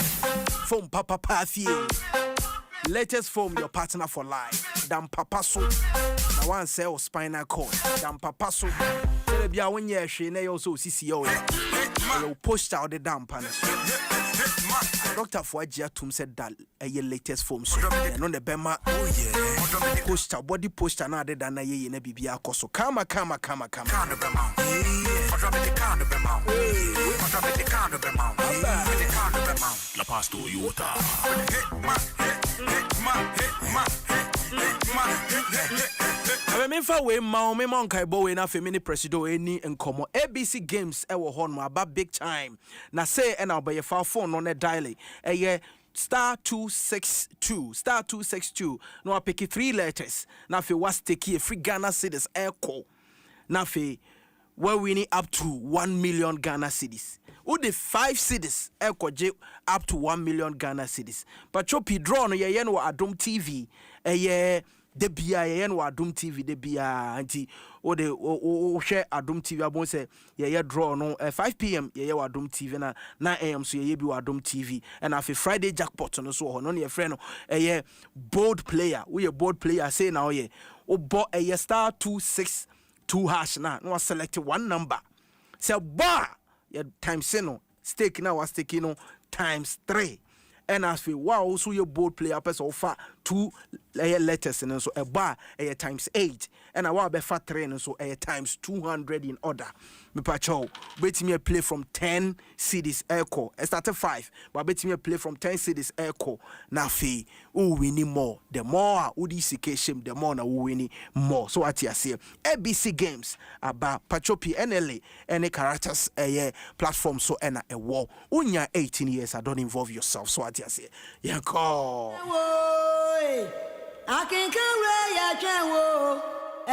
papa fie latest form your partner for life dam papa so na one say o spinal cord dam papa so tele bia wonye hwe na yo so sisi yo post out the dam pan Dr. Fuajia Tum said that a latest form so no the bema poster body poster na de na ye na bibia koso kama La pasto yota Remember we me mon kai bo we na fe mini presido eni nkomo ABC games e wo ho no aba big time. Na say e na obey fa phone no ne dial e *262 no pick 3 letters na fe was take a free Ghana cedis echo na fe we winning up to 1 million Ghana cedis. Who the 5 cedis echo up to 1 million Ghana cedis. But chopi draw no ye no Adom TV de bia ye no Adom TV de bia anti o de o share Adom TV abon say ye draw no 5 p.m. ye Adom TV na 9 a.m. so ye bi Adom TV and afi Friday jackpot no so no ye friend no bold player we a bold player say now ye o bo *262 hash na no select one number say bar ye times no stake now was taking no times 3. And as we wow, so your bold player person offer 2 letters and so a bar times 8 and a wow be fat train so times 200 in order. Me pacho bet me play from 10 CDs echo. I started 5 but bet me play from 10 CDs echo. Na fe we need more. The more udi sike shame the more na we need more. So what you say ABC games about pacho PNLA any characters platform so and a war. Unya 18 years I don't involve yourself. So what you say yeah call I can come where I can wo. I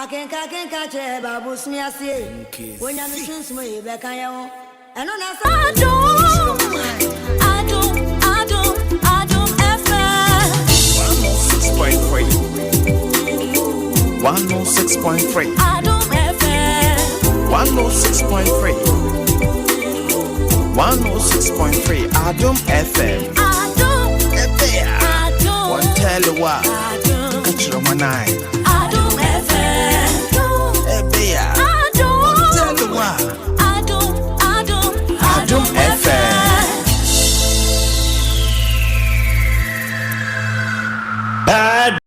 can catch a babu smear. When you're missing some way back, I am. And on us, I don't FM 106.3 Adom FM 106.3 106.3 Adom FM One tell you what Catch your man Adom FM One tell you what Adom FM Bad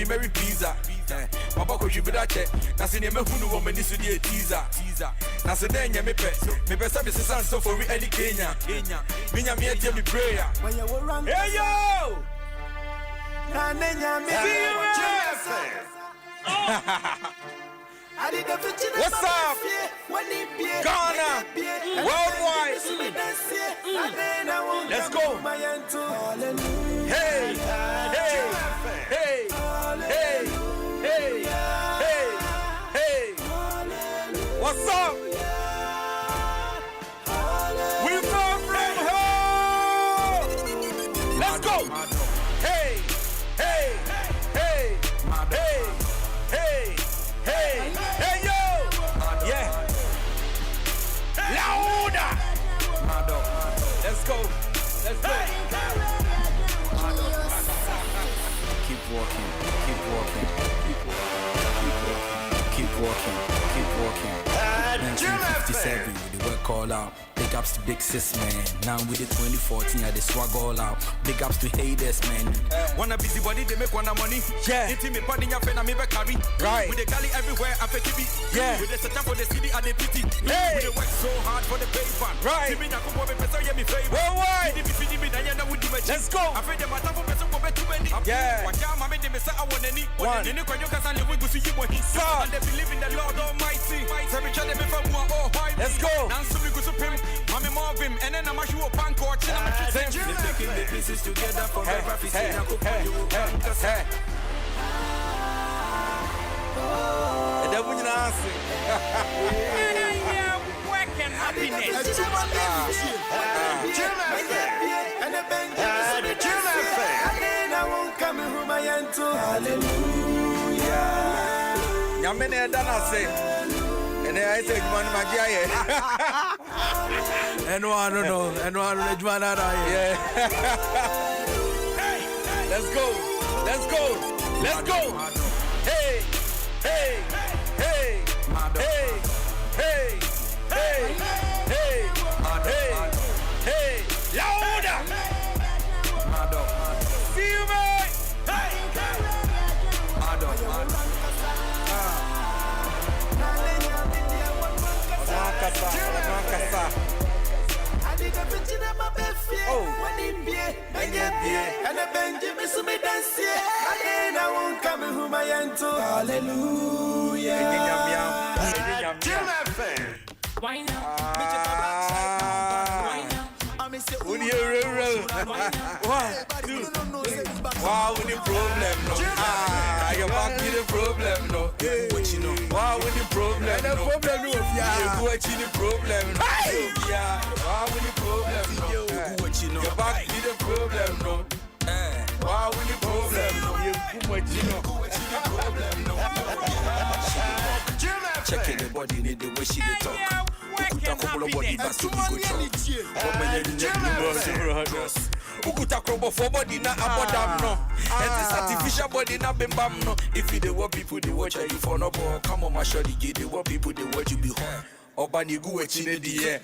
Mary pizza. My bako you better check. Nasi ne me hunu wo mani so die teaser. Nasi den ya me pe sabe se san so for any Kenya. Minya me tie me prayer. Hey yo! Na nenya me. What's up? Ghana, worldwide. Let's go. Hey, hey, hey, hey, hey, hey, hey. What's up? We come from home. Let's go. Hey, hey, hey, hey, hey. Hey, hey yo! Yeah! Louder! Let's go! Let's go! Keep walking, keep walking, keep walking, keep walking, keep walking. 1957 with the work all out. Big ups to Big Sis, man. Now with the 2014, I the swag all out. Big ups to haters, man. Wanna busy body, they make wanna money. Yeah. It's me putting your friend, I make carry. Right. With the galley everywhere, I fake it. Yeah. With the setup for the city, I the pity. Hey. With the work so hard for the paper. Right. Give me a couple of pesos, yeah, me favor. Worldwide. Let's go. I feel the matter for pesos, go too many. Yeah. Watch out, my man, they say I want any. One. And you can live with you, what he saw. And they believe in the Lord Almighty. So we try to be from one, oh, why? Let's go. Now, so we go to him. Mommy move him, and then I'm a shoe up and coach. They're taking the pieces together forever. Hey. And then when you answer, work and happiness. Yamene dana say, and I say, man, my and one no, yeah. Let's go, let's go, let's go. Hey, hey, hey, hey, hey, hey, hey, hey, hey, louder. See you, man. Hey, Wow, with the problem, no. You're back with the problem, no. What you know? Wow, with the problem, no. You're watching the problem, no. Yeah, wow, with the problem, no. What you know? You're back with the problem, no. Wow, with the problem, no. You're watching the problem, no. Checking the body, need the way she dey talk. Ukuta couple body, but to go talk. Ukuta krobo for body na abodam no. And this artificial body na bembam no. If you the what people they watch you for no boy. Come on my shorty get the what people they watch you be home. Obani go chine the air.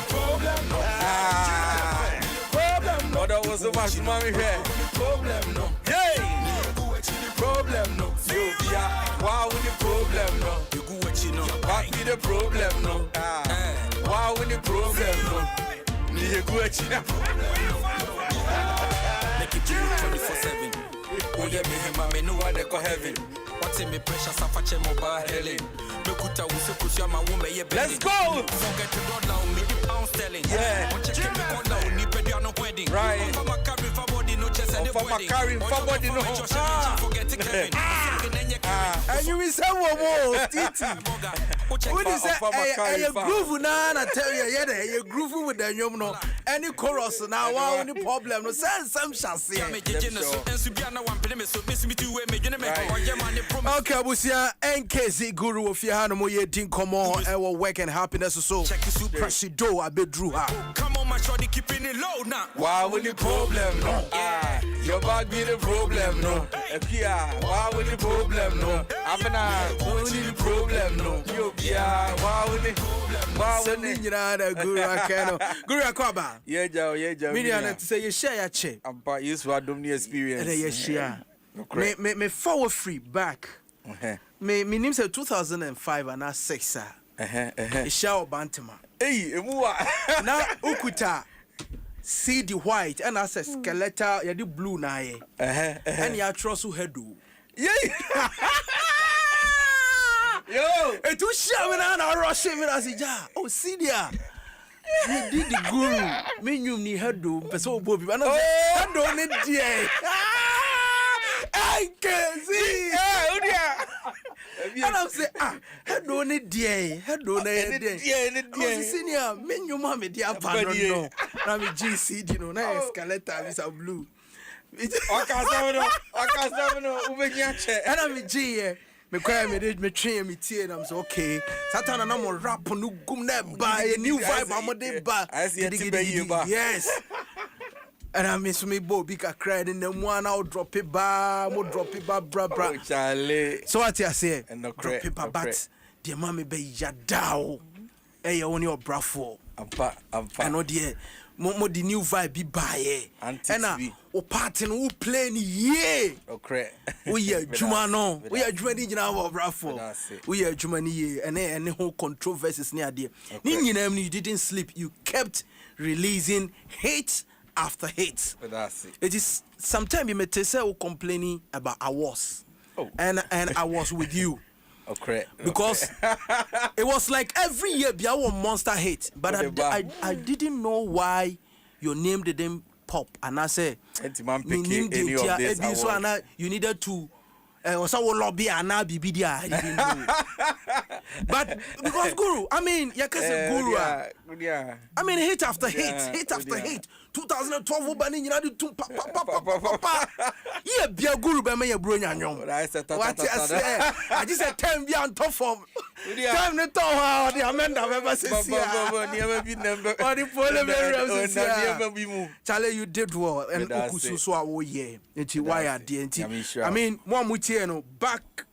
Problem no. Problem no. That was so much mommy here. Problem no. Hey. Problem no. You yeah. Wow with the problem no. You go what you know. Back with the problem no. Wow with the problem no. You go what you know. Make it 24/7. Oh yeah, me him, I know what they call heaven. What's in me pressure, suffer mobile hailing. Look at who's push my woman, yeah, let's go! Forget to go down, me the pound sterling. Yeah, check me go down, ni pedi no wedding. Right. For my carrying for body, no chest and the wedding. For my carrying for body, no. Forget to Kevin. And you will say, whoa, Titi. What is that? A groove now, I tell you, yeah, you groove with the young no. Any chorus now, wow, any problem, no, send some chassis. Okay, Busia, NKZ Guru of Yahano Moye Dinkomo, our work and happiness so. Presido, I bedrew her. Come on, my shorty, keeping it low now. Wow, with the problem, no. Your bag be the problem, no. Wow, with the problem, no. I'm only the problem, no. Yeah, wow, with the problem. Wow, with the Guru Akano. Guru Akwaba. Yeah, Joe, yeah, Joe. Million to say you share your check. I'm part used to Adom experience. And yes, share. Me forward free back. Me name say 2005 and 6. Ishao Bantama. Hey, now Ukuta. See the white and as a skeletal, you the blue na ye. And you trust who headu. Yeah. Yo, it was shoving on our rushing as a jar. Oh, see there. You did the guru. Me you need headu, Peso Bobby. I don't need dear. I can see. And I'm saying, head on it, dear, head on it, dear, senior, men, your mammy, dear, pardon, no. I'm a GC, you know, now skeleton is a blue. I can't and I'm a G. Me cry me did me train me tea and I'm so okay. Satan and I'm a rap on no gum that buy a new vibe. I'm a day bar. Yes. And I miss me bo bika cried in the one I'll drop it bar, more drop it bar, bra. Charlie. So what I say? Drop it bar, but dear mammy be yadao. Hey, you only your bra for. I'm I know dear. More the new vibe be by and o party who play ni ye. Okay. We are Jumano. We are Jumani in our brafo. We are Jumani ye and any whole controversies near dear. You didn't sleep. You kept releasing hate after hate. It is sometimes you may say complaining about I was. And I was with you. Okay. Because it was like every year be our monster hit, but I didn't know why your name didn't pop, and I say you needed to also lobby and now be there. I didn't know. But because Guru, I mean, you can say Guru. I mean, hit after hit after hit. 2012 bani nyina de tum pa. Yeah, be a Guru be me bro nyanyom. What I say? I just said time be on top form. Time no to how the amenda ever say. Never be number. Or the Charlie, you did well and ukusu so awo ye. Enti why are enti. I mean, one mutie no back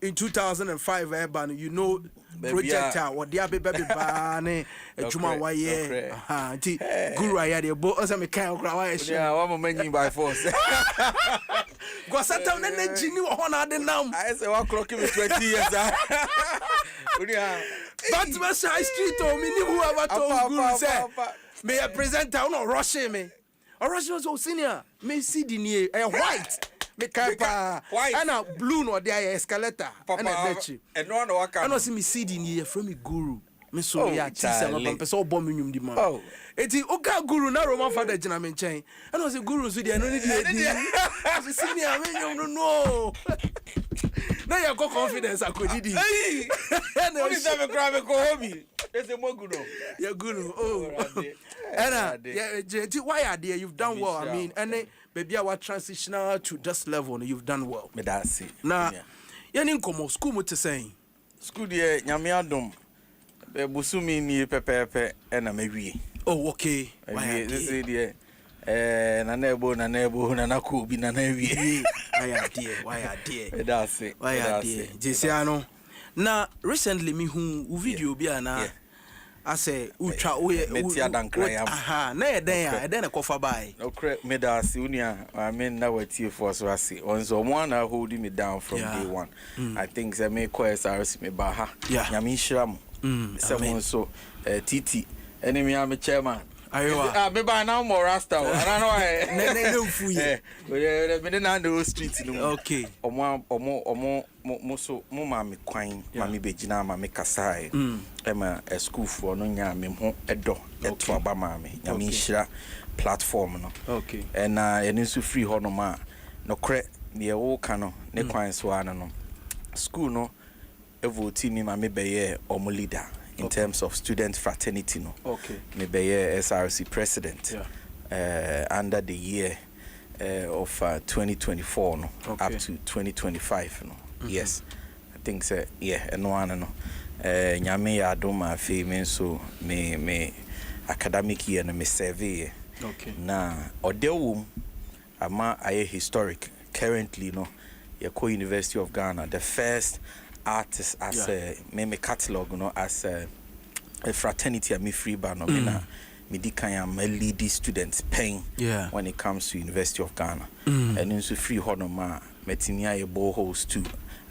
in 2005 urban, you know, projector or the baby bane juma waye anti Guru aya de bo ose me kan okra wa ehye yeah one man by force go satan na gini wo na de nam I say 1 o'clock me 20 years but my side street o me ni who ever told Guru say Me a presenter, no rushing me. Or rushing was so senior. Me see the near a white. Me kaipa White. and a blue no there escalator. And a betchy. And no one waka. I know see me see the near from me guru. Me so Oh, ya tisa Charlie. ma pesa obominum di man. Oh. Eti oka guru na Roman father jina me nchen. I know say guru so dey no need dey. See me amenyum no. Now you got confidence I could did. Hey. What is that grab me go home? There's a moguno. You're good. Oh. And yeah, why are there? You've done well. I mean, and baby, our transitional to this level, you've done well. Me that's it. Now, you didn't come out school. What you saying? School there, nyame adom. Busumi ni pepepe na mewie. Oh, okay. Why this there? Na nebo na Coxbi na wie. Why are there? That's it. Why are there? Jesiano. Now, recently, me who video be na. I say, ucha we metia dan krayam. Aha, na then a cover by. Okay, me that's unia. I mean, now what you for so I see. On so one are holding me down from day one. I think they may call SRC me baha. Nyami shram. Someone so Titi. Enemy am chairman. Ayo. Me ba now more rasta. I don't know why. No fuye. Me na the street no. Okay. Omo so mo ma me kwan ma me begina ma me kasai. Ema a school for no nya me ho edo eto aba ma me. Nya me hira platform no. Okay. And eni so free ho no ma no kre ne wo ka no ne kwan so ano no. School no evote me ma me be ye omo leader. In terms of student fraternity, no. Okay. Maybe SRC president. Under the year of 2024, no. Okay. Up to 2025, no. Yes. I think so. Yeah. And one, no. Nyame Adom fame so me academic year no me survey. Okay. Na odewum ama aye historic. Currently, no. Yako University of Ghana, the first artist as me catalog no as a fraternity me free bar no me na me di kan am lead students paying when it comes to University of Ghana and also free ho no ma metimi aye boreholes too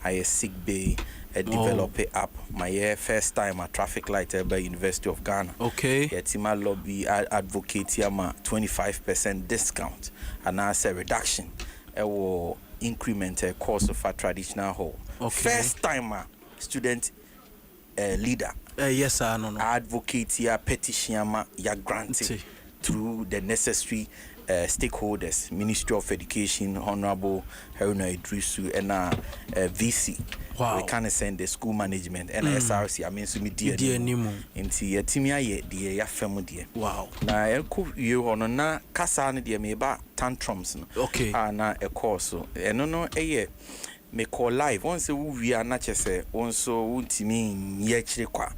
aye sick bay develop it up my first time at traffic light by University of Ghana. Okay. Yetima lobby advocate yama 25% discount and as a reduction increment course of a traditional hall. Okay. First timer student leader. Yes, sir. No. Advocate ya petition ya granted through the necessary stakeholders, Ministry of Education, Honorable Haruna Idrisu, and VC. Wow. We can send the school management and SRC. I mean, so me dear Nimo. Into your timia ye dear ya family. Wow. Na you on na kasa ne dear me ba tantrums. Okay. Na a course. No me call live once we are not say also ultimi yechire kwa.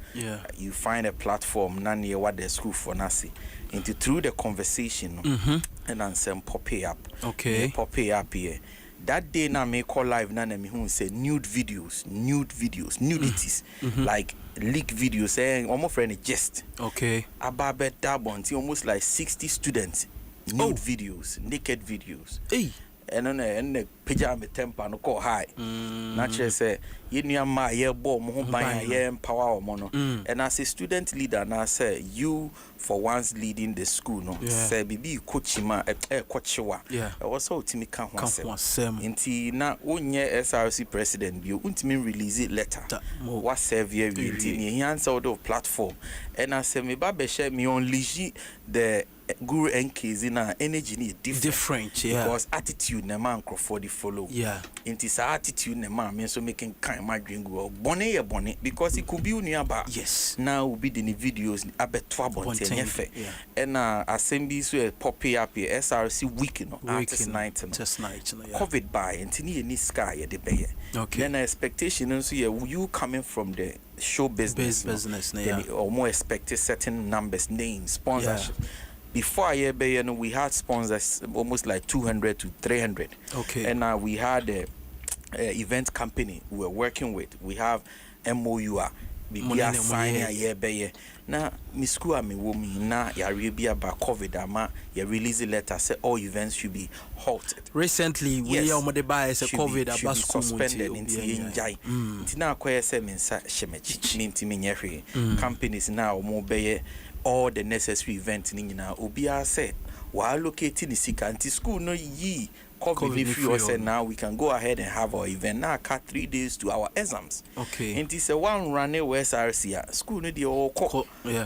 You find a platform na near what the school for nasi into through the conversation and answer pop up. Okay. Pop up here. That day na me call live na me who say nudities, like leak videos saying almost for any jest. Okay. About that bonti almost like 60 students nude videos, naked videos. Hey. And on the pajama temper no call high. Naturally say you near my year bomb by year power mono. And as a student leader now say you for once leading the school no say bibi coachima coachwa. I was so timi kan inti na onye SRC president bi untimi release it letter. What serve here we answer of platform. And I say me ba be share me unleash the Guru NK's in our energy is different because attitude na man for the follow. It is attitude na man means so making kind my dream go bonnet because it could be nearby. Yes. Now will be the videos abet twabon and assembly so pop up here SRC week no artist night COVID by and any sky at the bay. Okay. Then expectation so you coming from the show business then or more expected certain numbers, names, sponsorship. Before we had sponsors almost like 200 to 300. Okay. And we had a event company we were working with. We have MOU. We are signing a year. Now, Miss Kua me woman na ya be about COVID ama ya release a letter say all events should be halted. Recently, we are on the buy as a COVID about suspended into Injai. Tina kwaya se mensa shemechi minti minyehwe. Companies now more all the necessary events ni nyina obiara say we allocate the sika anti school no yi COVID free say now we can go ahead and have our event now cut 3 days to our exams. Okay. And it's a one run West RC school no dey all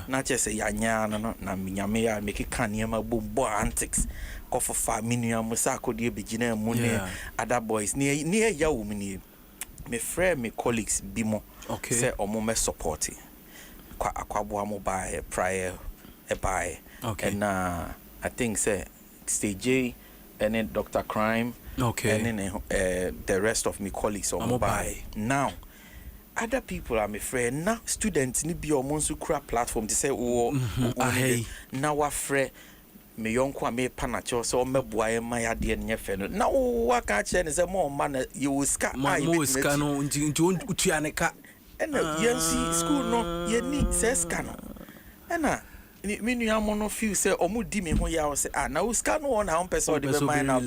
na just say yanya no na minyame ya make kan yema bombo antics ko for 5 million musa ko dey begina mu ne other boys near ya wo me friend me colleagues bimo say omo me support kwa akwabo mo buy prior a buy and I think say stage A and then Dr. Crime and then the rest of my colleagues on buy now other people are my friend now students ni be almost cra platform to say now wa friend me yonko me panacho so me boy my ade nye fe no na wa ka che ne say mo man you ska mo ska no nti utua ne ka ena yensi school no ye ni say ska no ena me nua mo no feel say omo di me ho ya o say na uska no na on person de be mind na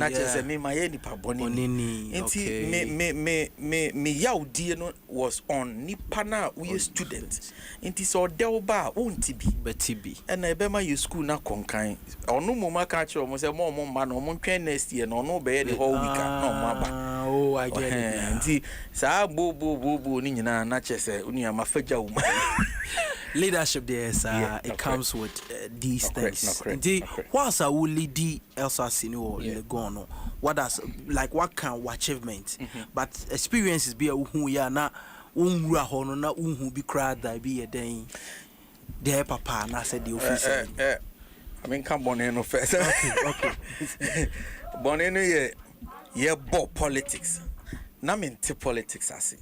che say me ma ye nipa boni nti me yaw die no was on nipa na we student nti so del ba wonti bi betibi na e be ma you school na konkan onu mo ma ka che o mo say mo ma no mo twen next year no no be ye the whole week no mo aba oh I get it nti sa bo ni nyina na che say unu ma faja wo leadership there sir it comes with these things once I will lead LSRC no Legon no what does like what kind of achievement but experiences be who ya na unwura ho no na unhu bi kra da bi eden there papa na said the officer I mean come on no first okay boneno ye bo politics na me politics ase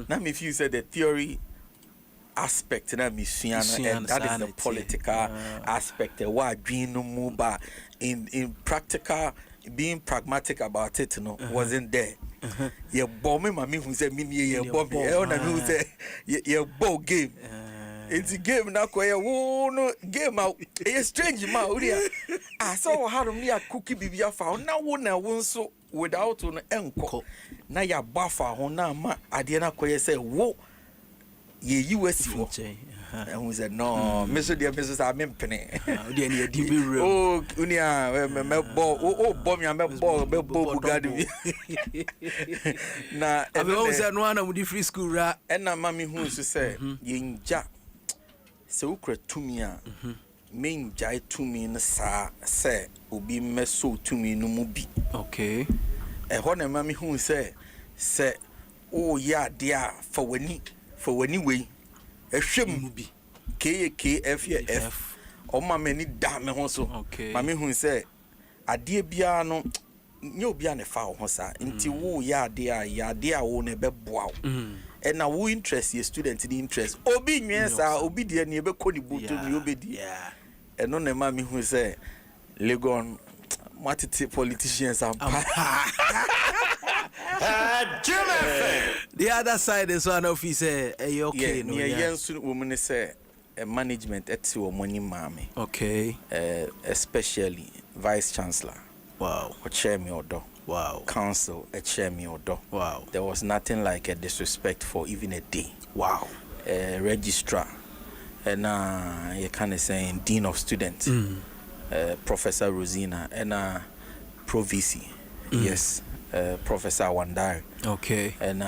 na me feel say the theory aspect na misuana and that is the political aspect what dream no move in practical being pragmatic about it no wasn't there ye bomb me mami who say me ye bomb me na me who say ye ball game it's a game na ko ye wo no game out e strange ma uri so how me a cookie bibia fa na wo na wo nso without no enko na ya bafa ho na ma ade na ko ye say wo ye US and who said no Mr. Dear Mrs. I'm penny oh unia me ball oh bomb ya me ball bugadi na I always said no one with the free school ra and na mami who say yinja se ukra tumi a me njai tumi na sa say obi meso tumi no mu bi okay e ho na mami who say oh ya dia for wani way ehwem bi KF o ma mani da me ho so ma me hu say ade bia no nye obi a ne fa ho sa nti wo ya ade a wo ne beboa wo and na wo interest your student the interest obi nwen sa obi de ne be koni butu ni obedi and no na ma me hu say Legon matiti politicians am the other side is one of his okay no yensu woman say management at your money mami okay especially vice chancellor wow chair me odo wow council chair me odo wow there was nothing like a disrespect for even a day wow registrar and you can say dean of students Professor Rosina and Provisi yes Professor Wandari okay and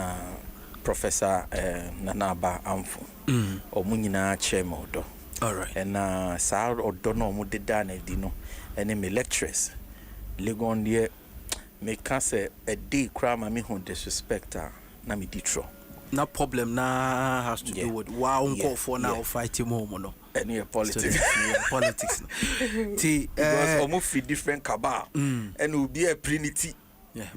Professor Nanaba Amfu omunyina chairman odo all right and sa odo no mu deda na dino and me lecturers Legon there me can say a day crime me hu disrespect na me ditro no problem na has to do with wow for now fighting more no any politics politics because almost free different cabal and will be a trinity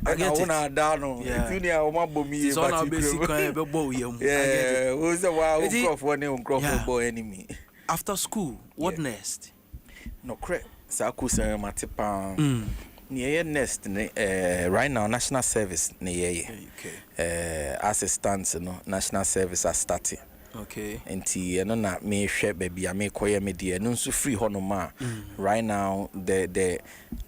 I get it. I down on. Junior, o ma bomi. It's on our basic kind of boy. Yeah, who's the wow? Boy enemy. After school, what next? No correct. Sakusa matipa. Near next right now national service near assistance no national service are starting. Okay. Nti eno na me hwe baby a me koye me de no nso free honoma. Right now the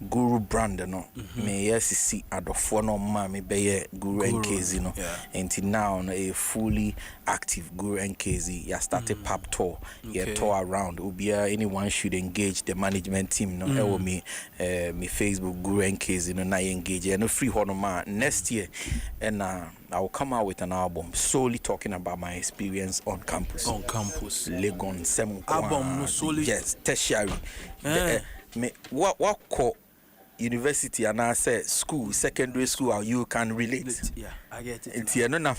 Guru brand no me yesisi adofo no ma me be Guru NKZ no. Nti now no a fully active Guru NKZ. Ya started pub tour. Ya tour around. Obia anyone should engage the management team no. Ewo me Facebook Guru NKZ no na engage. No free honoma next year and I will come out with an album solely talking about my experience on campus. On campus. Legon Sem album no solely. Yes, tertiary. What call university and I say school, secondary school, how you can relate. Yeah, I get it. It's no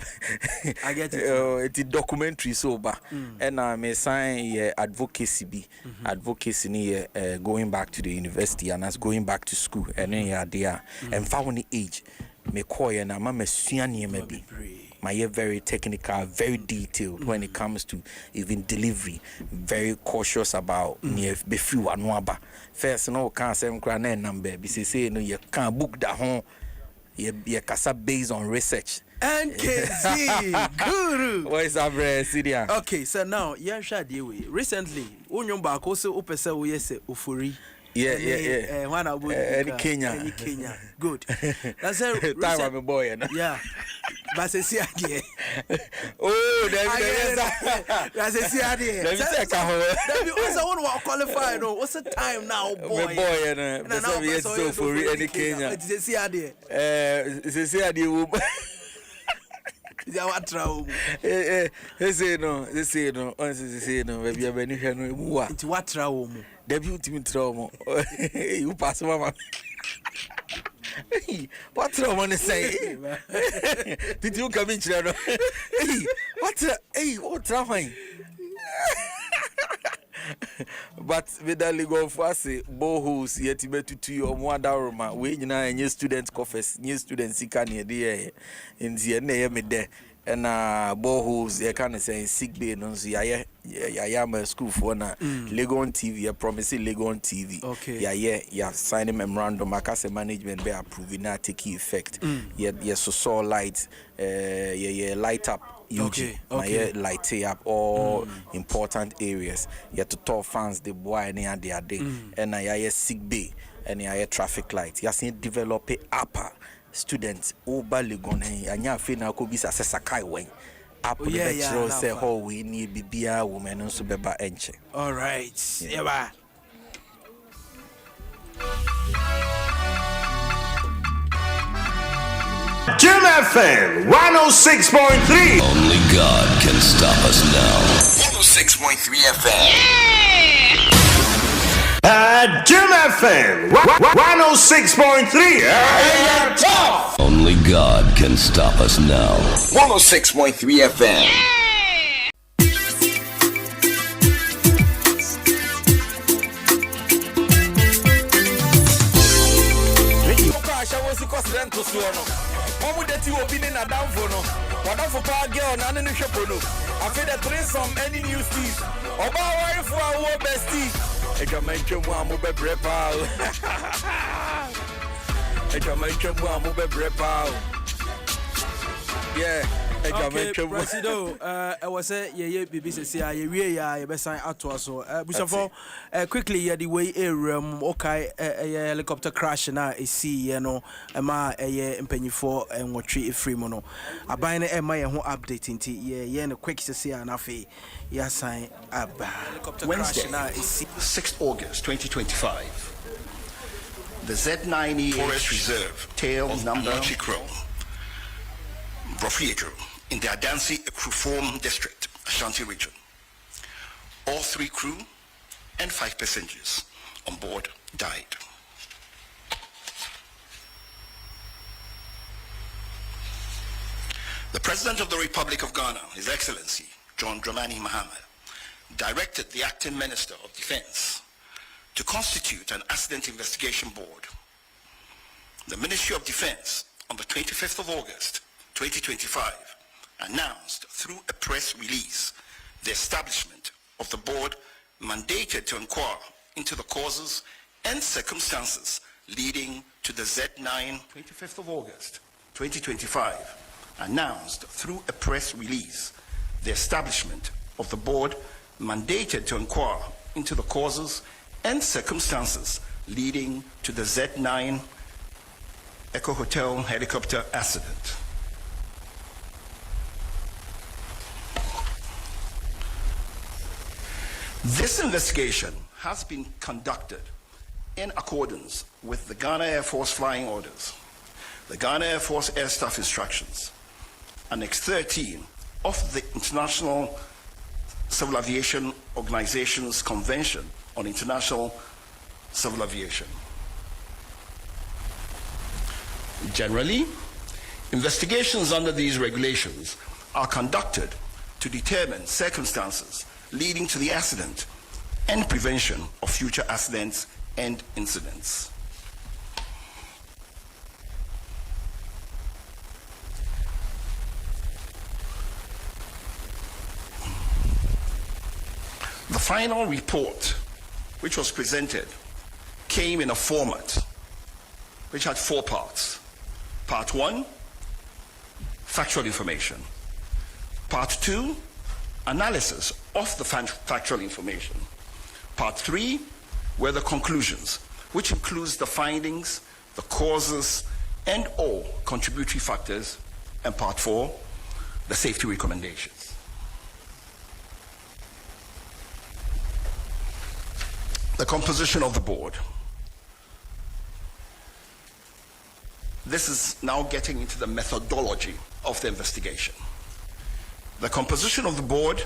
I get it. It's a documentary sober. And I may sign advocacy be advocacy near going back to the university and us going back to school and then there and found the age. Me koye na mama suani maybe my very technical, very detailed when it comes to even delivery, very cautious about near be few anwaba first no can say na number be say no you can book that home you kasa based on research NKZ Guru. What is up, Sidia? Okay, so now yeah share the way recently unyon ba ko se opese wo yese ofori. Yeah. One about Kenya. Good. That's a time I'm a boy. Yeah. But I see idea. Oh, that's a see idea. Let me check out. You also want to qualify. No, what's the time now, boy? Boy, and so for any Kenya. It's a see idea. It's a see idea. What trouble? They say no. Maybe I've been here no more. It's what trouble? Debut team trauma. You pass mama. What trouble to say? Did you come in? What trouble? But with the legal force, bohos yet to your more daruma. We new students coffers, new students seeking near in the name there. And bohos, they can say sick bay, no, I am a school for na Legon TV, I promise Legon TV. Okay. Yeah, signing memorandum, Makase management, be approving that take effect. So light, light up. Okay. My light up all important areas. You have to tell fans the boy near their day. And I sick bay and I traffic light. You see develop a upper students over Legon and ya fina could be a kai way. Up the lecturer say how we need bibia woman and subeba enche. All right. Yeah. Jim FM 106.3. Only God can stop us now. 106.3 FM. Jim FM 106.3. Yeah, tough. Only God can stop us now. 106.3 FM. Adom for no. Wonderful power girl, none in the shop. I feel the threesome any new Steve. Oba wife for our bestie. I can mention one move brepa. I can mention one move brepa. Yeah. Okay, Presido, I was say, BBC, I best sign out to us. So, quickly, the way okay, a helicopter crash now is see, you know, a penny for and what tree free mono. I buy an my whole updating tea, and a quick to see an affair. Yes, sign up. Wednesday, 6th August 2025. The Z9E Forest Reserve tail number Brofiejo in the Adansi Ekruform district, Ashanti region. All 3 crew and 5 passengers on board died. The President of the Republic of Ghana, His Excellency John Dramani Mahama, directed the Acting Minister of Defense to constitute an accident investigation board. The Ministry of Defense on the 25th of August 2025 announced through a press release the establishment of the board mandated to inquire into the causes and circumstances leading to the Z9 25th of August 2025 announced through a press release the establishment of the board mandated to inquire into the causes and circumstances leading to the Z9 Echo Hotel helicopter accident. This investigation has been conducted in accordance with the Ghana Air Force flying orders, the Ghana Air Force Air Staff Instructions, Annex 13 of the International Civil Aviation Organization's Convention on International Civil Aviation. Generally, investigations under these regulations are conducted to determine circumstances leading to the accident and prevention of future accidents and incidents. The final report, which was presented, came in a format which had 4 parts. Part 1, factual information. Part 2, analysis of the factual information. Part 3 were the conclusions, which includes the findings, the causes, and all contributory factors. And Part 4, the safety recommendations. The composition of the board. This is now getting into the methodology of the investigation. The composition of the board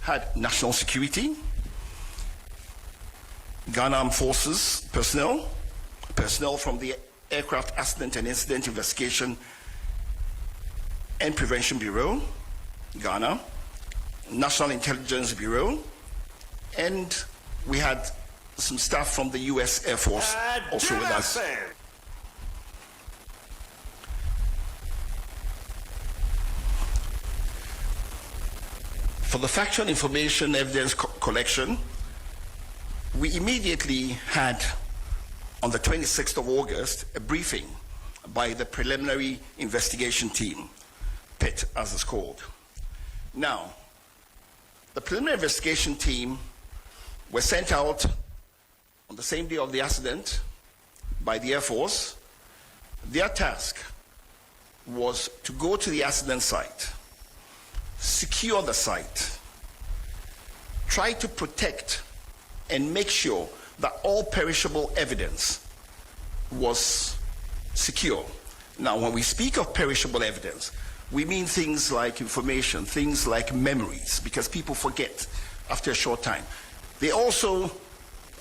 had national security, Ghana Armed Forces personnel, personnel from the Aircraft Accident and Incident Investigation and Prevention Bureau, Ghana, National Intelligence Bureau, and we had some staff from the US Air Force also with us. For the factual information evidence collection, we immediately had, on the 26th of August, a briefing by the preliminary investigation team, PIT as it's called. Now, the preliminary investigation team were sent out on the same day of the accident by the Air Force. Their task was to go to the accident site, secure the site, try to protect and make sure that all perishable evidence was secure. Now, when we speak of perishable evidence, we mean things like information, things like memories, because people forget after a short time. They also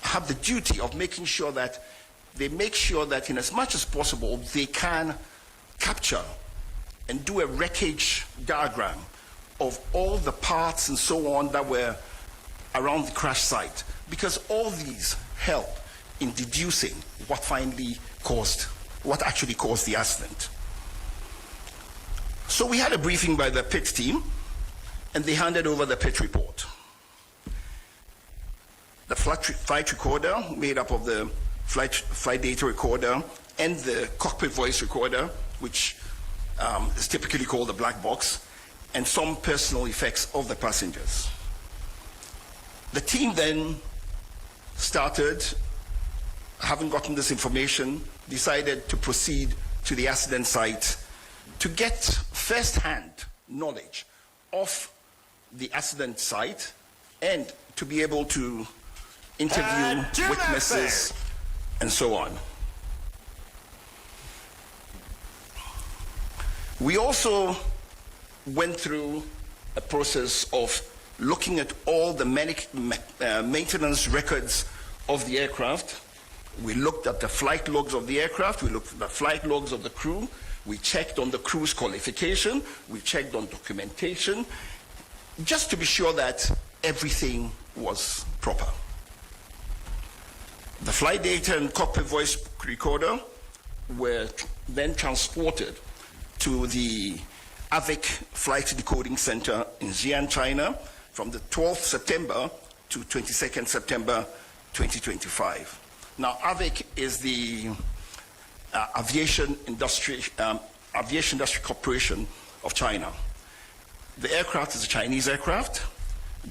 have the duty of making sure that in as much as possible, they can capture and do a wreckage diagram of all the parts and so on that were around the crash site, because all these help in deducing what actually caused the accident. So we had a briefing by the PIT team, and they handed over the PIT report. The flight recorder, made up of the flight data recorder and the cockpit voice recorder, which is typically called the black box, and some personal effects of the passengers. The team then started, having gotten this information, decided to proceed to the accident site to get first-hand knowledge of the accident site and to be able to interview witnesses and so on. We also went through a process of looking at all the maintenance records of the aircraft. We looked at the flight logs of the aircraft, we looked at the flight logs of the crew, we checked on the crew's qualification, we checked on documentation, just to be sure that everything was proper. The flight data and cockpit voice recorder were then transported to the AVIC Flight Decoding Center in Xi'an, China, from the 12th September to 22nd September 2025. Now, AVIC is the Aviation Industry Corporation of China. The aircraft is a Chinese aircraft.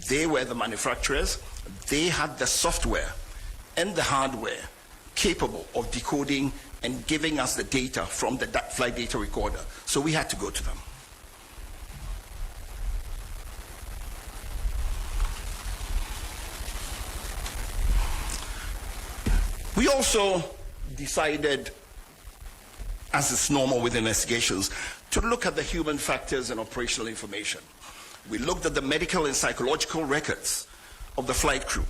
They were the manufacturers. They had the software and the hardware capable of decoding and giving us the data from the flight data recorder. So we had to go to them. We also decided, as is normal with investigations, to look at the human factors and operational information. We looked at the medical and psychological records of the flight crew.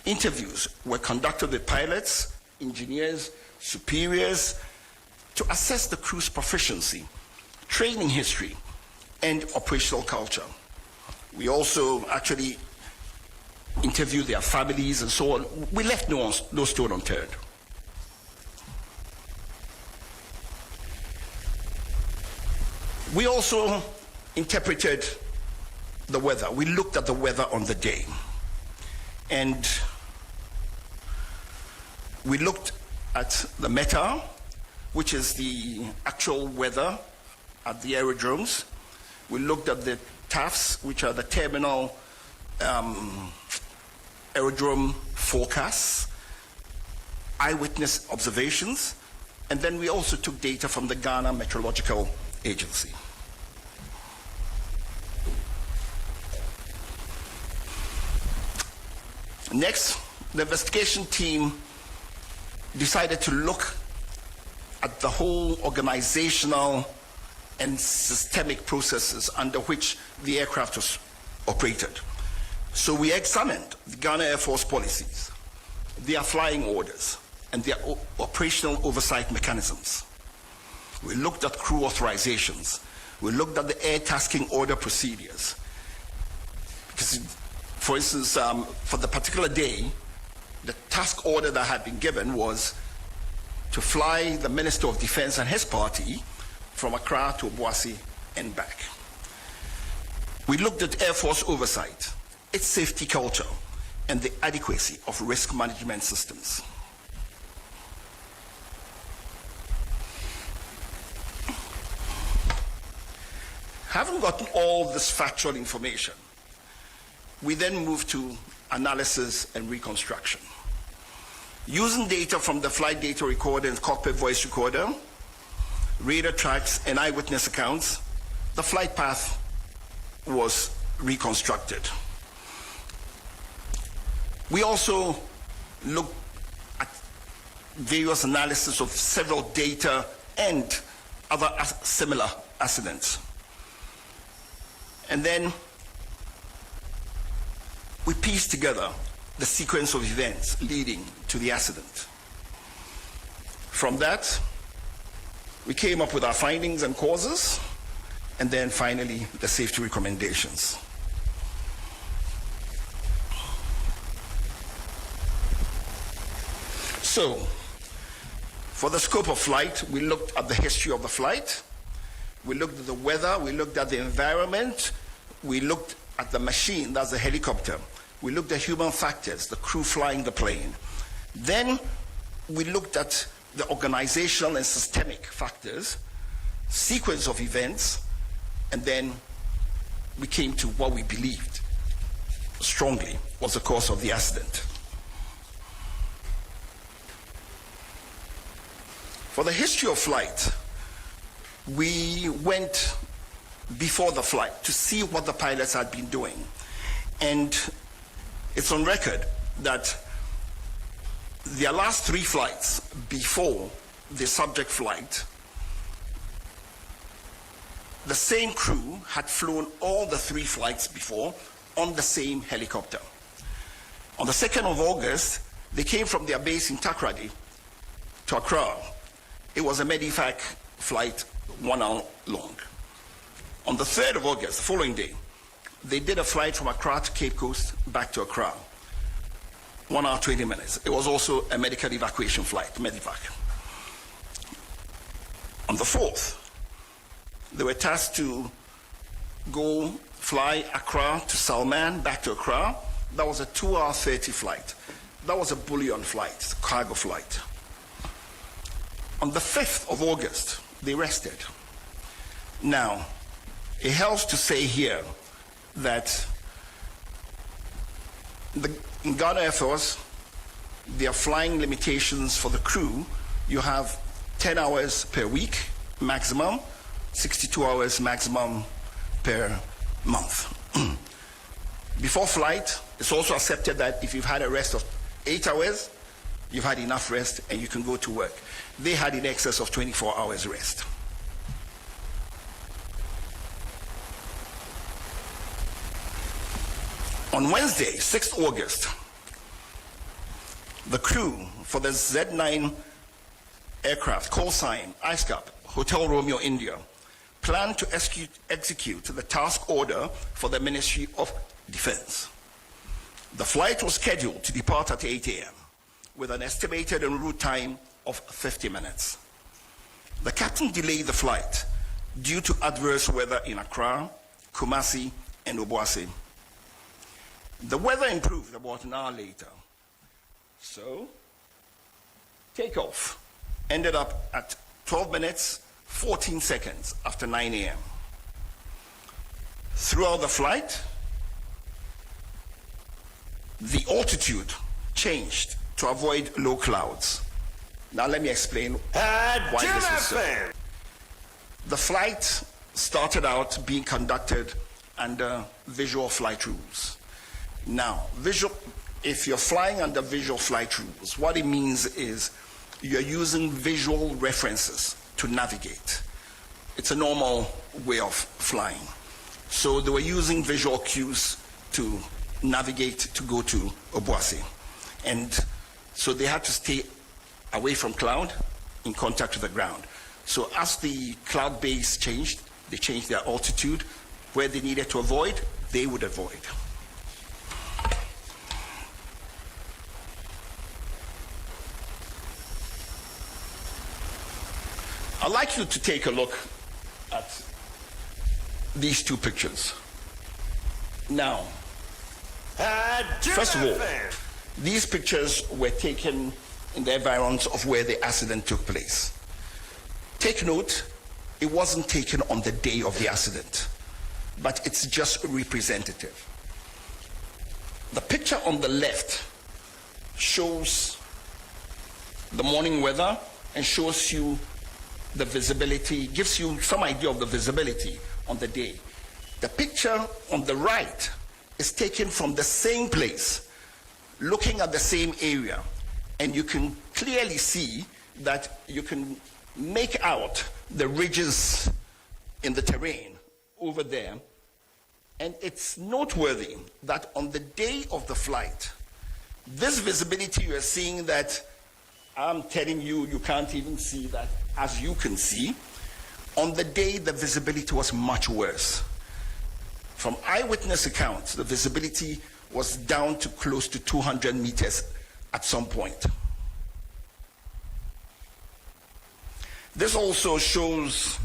Interviews were conducted with pilots, engineers, superiors to assess the crew's proficiency, training history, and operational culture. We also actually interviewed their families and so on. We left no stone unturned. We also interpreted the weather. We looked at the weather on the day. And we looked at the META, which is the actual weather at the aerodromes. We looked at the TAFs, which are the terminal aerodrome forecasts, eyewitness observations, and then we also took data from the Ghana Meteorological Agency. Next, the investigation team decided to look at the whole organizational and systemic processes under which the aircraft was operated. So we examined the Ghana Air Force policies, their flying orders, and their operational oversight mechanisms. We looked at crew authorizations. We looked at the air tasking order procedures. Because, for instance, for the particular day, the task order that had been given was to fly the Minister of Defense and his party from Accra to Obuasi and back. We looked at Air Force oversight, its safety culture, and the adequacy of risk management systems. Having gotten all this factual information, we then moved to analysis and reconstruction. Using data from the flight data recorder and cockpit voice recorder, radar tracks, and eyewitness accounts, the flight path was reconstructed. We also looked at various analysis of several data and other similar accidents. And then we pieced together the sequence of events leading to the accident. From that, we came up with our findings and causes, and then finally the safety recommendations. So, for the scope of flight, we looked at the history of the flight, we looked at the weather, we looked at the environment, we looked at the machine, that's the helicopter, we looked at human factors, the crew flying the plane. Then we looked at the organizational and systemic factors, sequence of events, and then we came to what we believed strongly was the cause of the accident. For the history of flight, we went before the flight to see what the pilots had been doing. And it's on record that their last 3 flights before the subject flight, the same crew had flown all the 3 flights before on the same helicopter. On the 2nd of August, they came from their base in Takoradi to Accra. It was a Medivac flight, 1 hour long. On the 3rd of August, the following day, they did a flight from Accra to Cape Coast, back to Accra. 1 hour, 20 minutes. It was also a medical evacuation flight, Medivac. On the 4th, they were tasked to go fly Accra to Salman, back to Accra. That was a 2 hour 30 flight. That was a bullion flight, cargo flight. On the 5th of August, they rested. Now, It helps to say here that in Ghana Air Force, there are flying limitations for the crew. You have 10 hours per week maximum, 62 hours maximum per month. Before flight, it's also accepted that if you've had a rest of 8 hours, you've had enough rest and you can go to work. They had in excess of 24 hours rest. On Wednesday, 6th August, the crew for the Z9 aircraft, call sign ISCAP, Hotel Romeo, India, planned to execute the task order for the Ministry of Defense. The flight was scheduled to depart at 8 a.m. with an estimated en route time of 50 minutes. The captain delayed the flight due to adverse weather in Accra, Kumasi, and Obuasi. The weather improved about an hour later. So, takeoff ended up at 12 minutes, 14 seconds after 9 a.m. Throughout the flight, the altitude changed to avoid low clouds. Now let me explain why this was so. The flight started out being conducted under visual flight rules. Now, if you're flying under visual flight rules, what it means is you're using visual references to navigate. It's a normal way of flying. So they were using visual cues to navigate to go to Obuasi. And so they had to stay away from cloud in contact with the ground. So as the cloud base changed, they changed their altitude. Where they needed to avoid, they would avoid. I'd like you to take a look at these two pictures. Now, first of all, these pictures were taken in the environs of where the accident took place. Take note, it wasn't taken on the day of the accident, but it's just representative. The picture on the left shows the morning weather and shows you the visibility, gives you some idea of the visibility on the day. The picture on the right is taken from the same place, looking at the same area, and you can clearly see that you can make out the ridges in the terrain over there. And it's noteworthy that on the day of the flight, this visibility you are seeing that I'm telling you, you can't even see that as you can see. On the day, the visibility was much worse. From eyewitness accounts, the visibility was down to close to 200 meters at some point. This also shows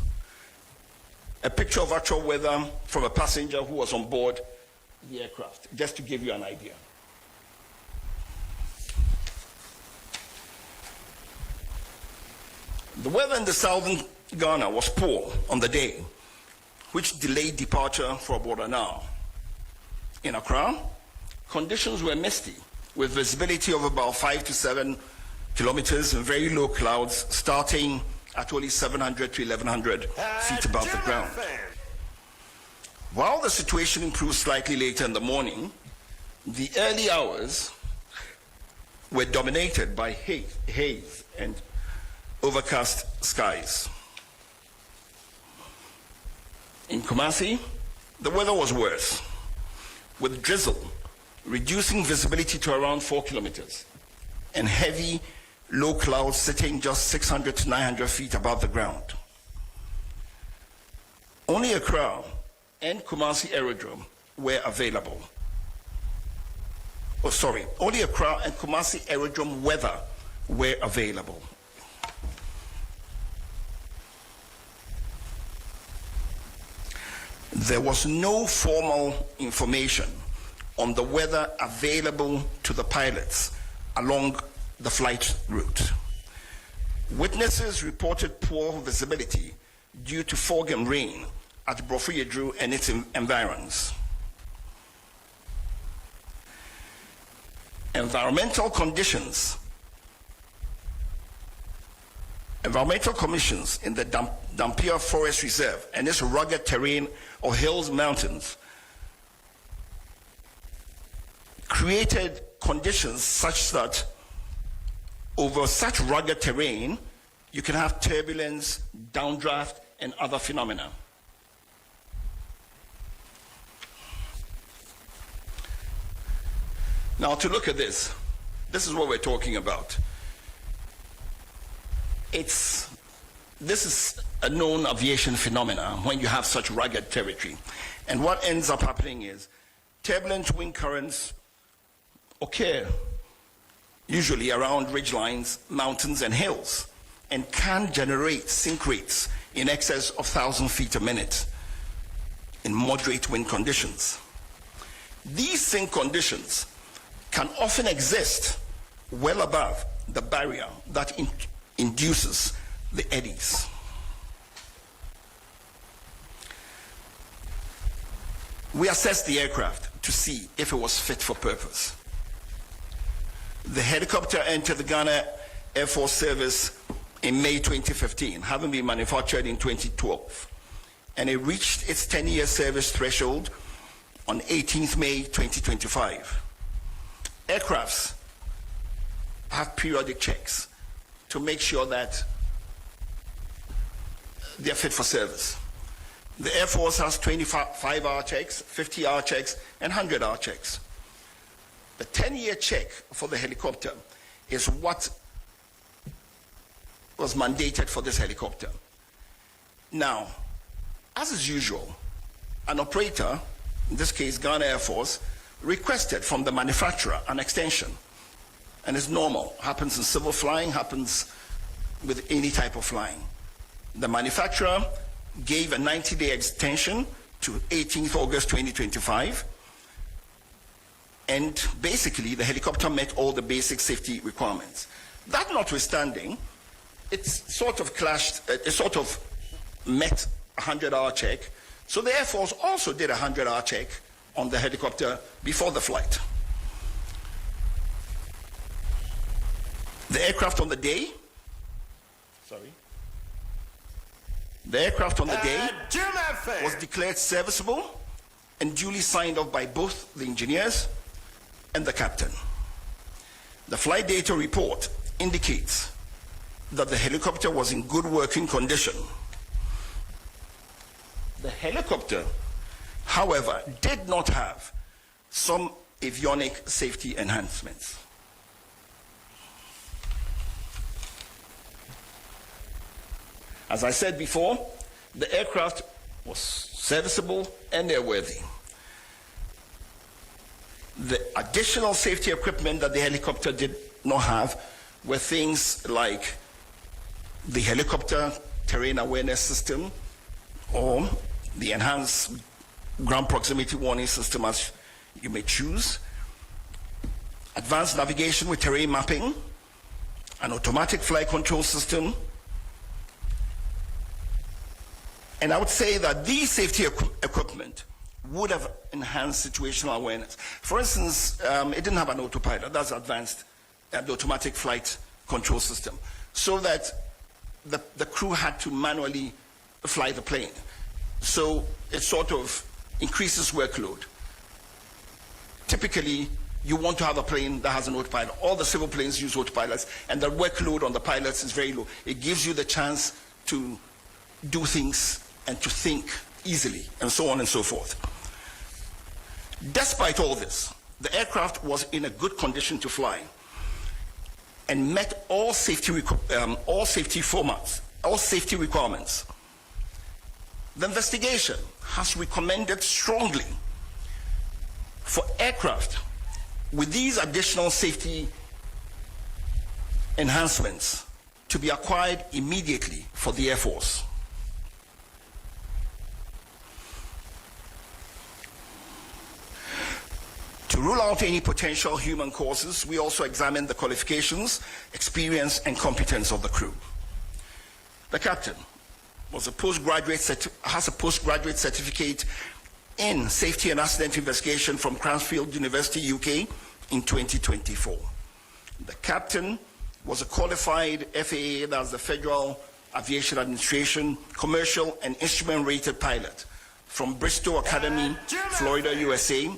a picture of actual weather from a passenger who was on board the aircraft, just to give you an idea. The weather in the southern Ghana was poor on the day, which delayed departure for about an hour. In Accra, conditions were misty, with visibility of about 5 to 7 kilometers and very low clouds starting at only 700 to 1100 feet above the ground. While the situation improved slightly later in the morning, the early hours were dominated by haze and overcast skies. In Kumasi, the weather was worse, with drizzle reducing visibility to around 4 kilometers and heavy low clouds sitting just 600 to 900 feet above the ground. Only Accra and Kumasi Aerodrome were available. Only Accra and Kumasi Aerodrome weather were available. There was no formal information on the weather available to the pilots along the flight route. Witnesses reported poor visibility due to fog and rain at Brofuyedru and its environs. Environmental commissions in the Dampier Forest Reserve and its rugged terrain of hills, mountains, created conditions such that over such rugged terrain, you can have turbulence, downdraft, and other phenomena. Now, to look at this is what we're talking about. This is a known aviation phenomena when you have such rugged territory. And what ends up happening is turbulent wind currents occur usually around ridgelines, mountains, and hills, and can generate sink rates in excess of 1,000 feet a minute in moderate wind conditions. These sink conditions can often exist well above the barrier that induces the eddies. We assessed the aircraft to see if it was fit for purpose. The helicopter entered the Ghana Air Force Service in May 2015, having been manufactured in 2012. And it reached its 10-year service threshold on 18th May 2025. Aircrafts have periodic checks to make sure that they're fit for service. The Air Force has 25-hour checks, 50-hour checks, and 100-hour checks. The 10-year check for the helicopter is what was mandated for this helicopter. Now, as is usual, an operator, in this case Ghana Air Force, requested from the manufacturer an extension. And it's normal, happens in civil flying, happens with any type of flying. The manufacturer gave a 90-day extension to 18th August 2025. And basically, the helicopter met all the basic safety requirements. That notwithstanding, it sort of met a 100-hour check. So the Air Force also did a 100-hour check on the helicopter before the flight. The aircraft on the day, was declared serviceable and duly signed off by both the engineers and the captain. The flight data report indicates that the helicopter was in good working condition. The helicopter, however, did not have some avionic safety enhancements. As I said before, the aircraft was serviceable and airworthy. The additional safety equipment that the helicopter did not have were things like the helicopter terrain awareness system or the enhanced ground proximity warning system, as you may choose, advanced navigation with terrain mapping, an automatic flight control system. And I would say that these safety equipment would have enhanced situational awareness. For instance, it didn't have an autopilot. That's advanced, the automatic flight control system, so that the crew had to manually fly the plane. So it sort of increases workload. Typically, you want to have a plane that has an autopilot. All the civil planes use autopilots, and the workload on the pilots is very low. It gives you the chance to do things and to think easily, and so on and so forth. Despite all this, the aircraft was in a good condition to fly and met all safety requirements. The investigation has recommended strongly for aircraft with these additional safety enhancements to be acquired immediately for the Air Force. To rule out any potential human causes, we also examined the qualifications, experience, and competence of the crew. The captain, has a postgraduate certificate in safety and accident investigation from Cranfield University, UK, in 2024. The captain was a qualified FAA, that's the Federal Aviation Administration, commercial and instrument rated pilot from Bristol Academy, Florida, USA,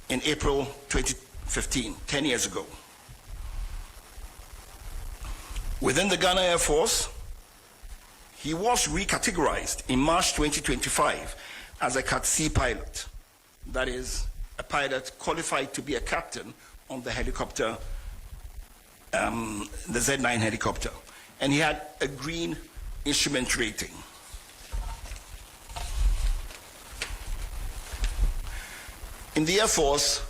in April 2015, 10 years ago. Within the Ghana Air Force, he was recategorized in March 2025 as a Cat C pilot. That is, a pilot qualified to be a captain on the helicopter, the Z9 helicopter. And he had a green instrument rating. In the Air Force,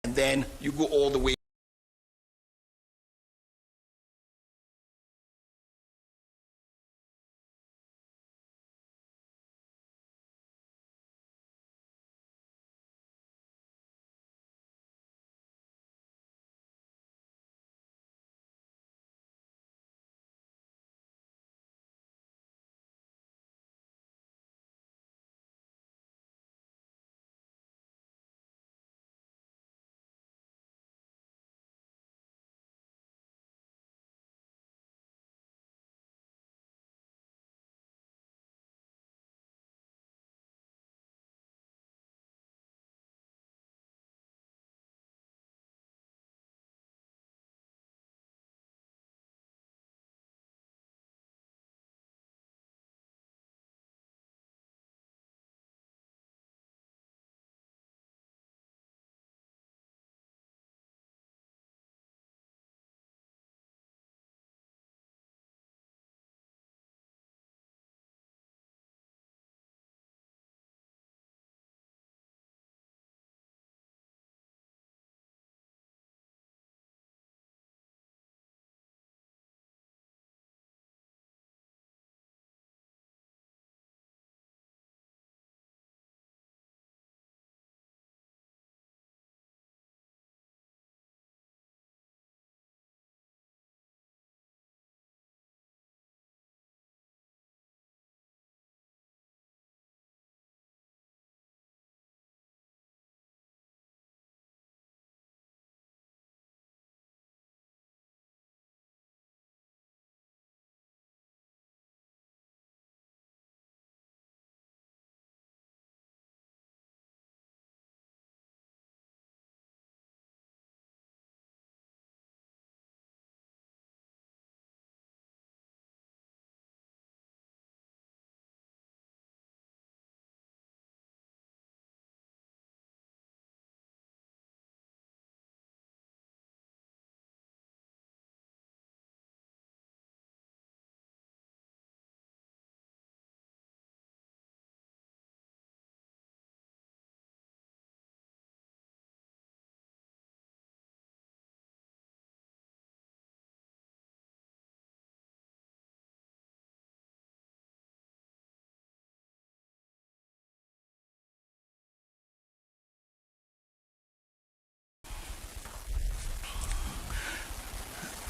and then you go all the way.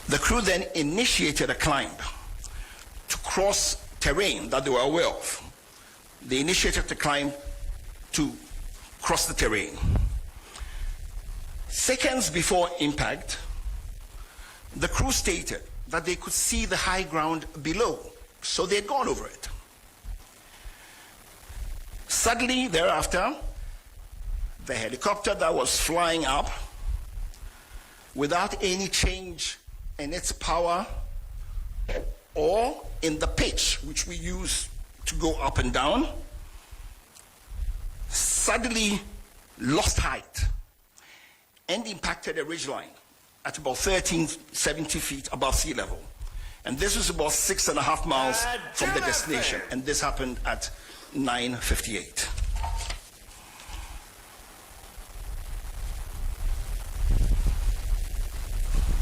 The crew then initiated a climb to cross terrain that they were aware of. They initiated the climb to cross the terrain. Seconds before impact, the crew stated that they could see the high ground below, so they had gone over it. Suddenly thereafter, the helicopter that was flying up without any change in its power or in the pitch which we use to go up and down, suddenly lost height and impacted a ridgeline at about 1370 feet above sea level. And this was about 6.5 miles from the destination, and this happened at 9:58.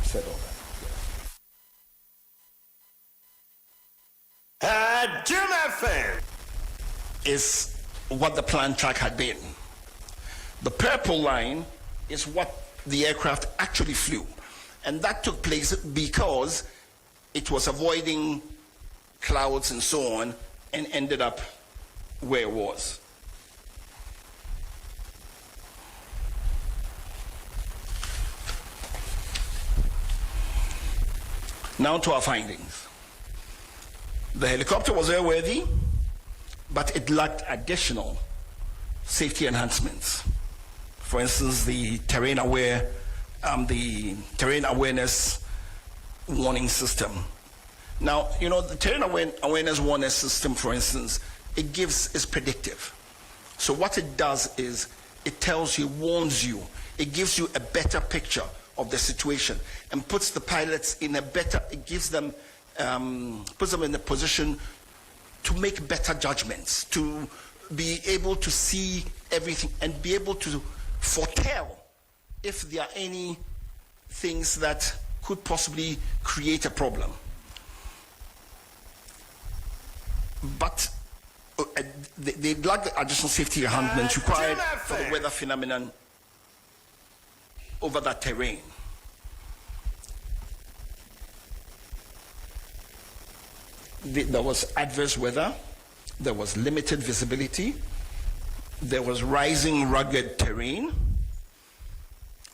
Said all that. is what the planned track had been. The purple line is what the aircraft actually flew. And that took place because it was avoiding clouds and so on and ended up where it was. Now to our findings. The helicopter was airworthy, but it lacked additional safety enhancements. For instance, the terrain awareness warning system. Now, you know, the terrain awareness warning system, for instance, is predictive. So what it does is it tells you, warns you, it gives you a better picture of the situation and puts the pilots in it gives them, puts them in a position to make better judgments, to be able to see everything and be able to foretell if there are any things that could possibly create a problem. But they lack the additional safety enhancements required for the weather phenomenon over that terrain. There was adverse weather, there was limited visibility, there was rising rugged terrain.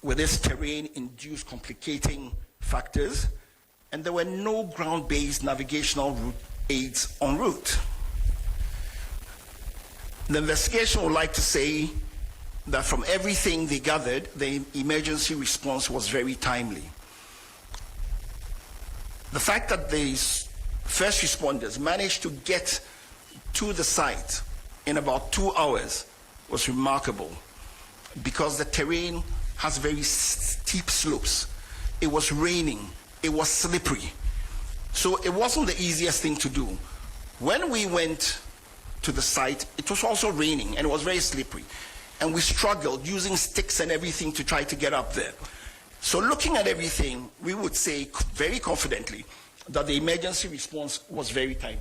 With this terrain induced complicating factors, and there were no ground-based navigational route aids en route. The investigation would like to say that from everything they gathered, the emergency response was very timely. The fact that the first responders managed to get to the site in about 2 hours was remarkable because the terrain has very steep slopes. It was raining, it was slippery. So it wasn't the easiest thing to do. When we went to the site, it was also raining and it was very slippery. And we struggled using sticks and everything to try to get up there. So looking at everything, we would say very confidently that the emergency response was very timely.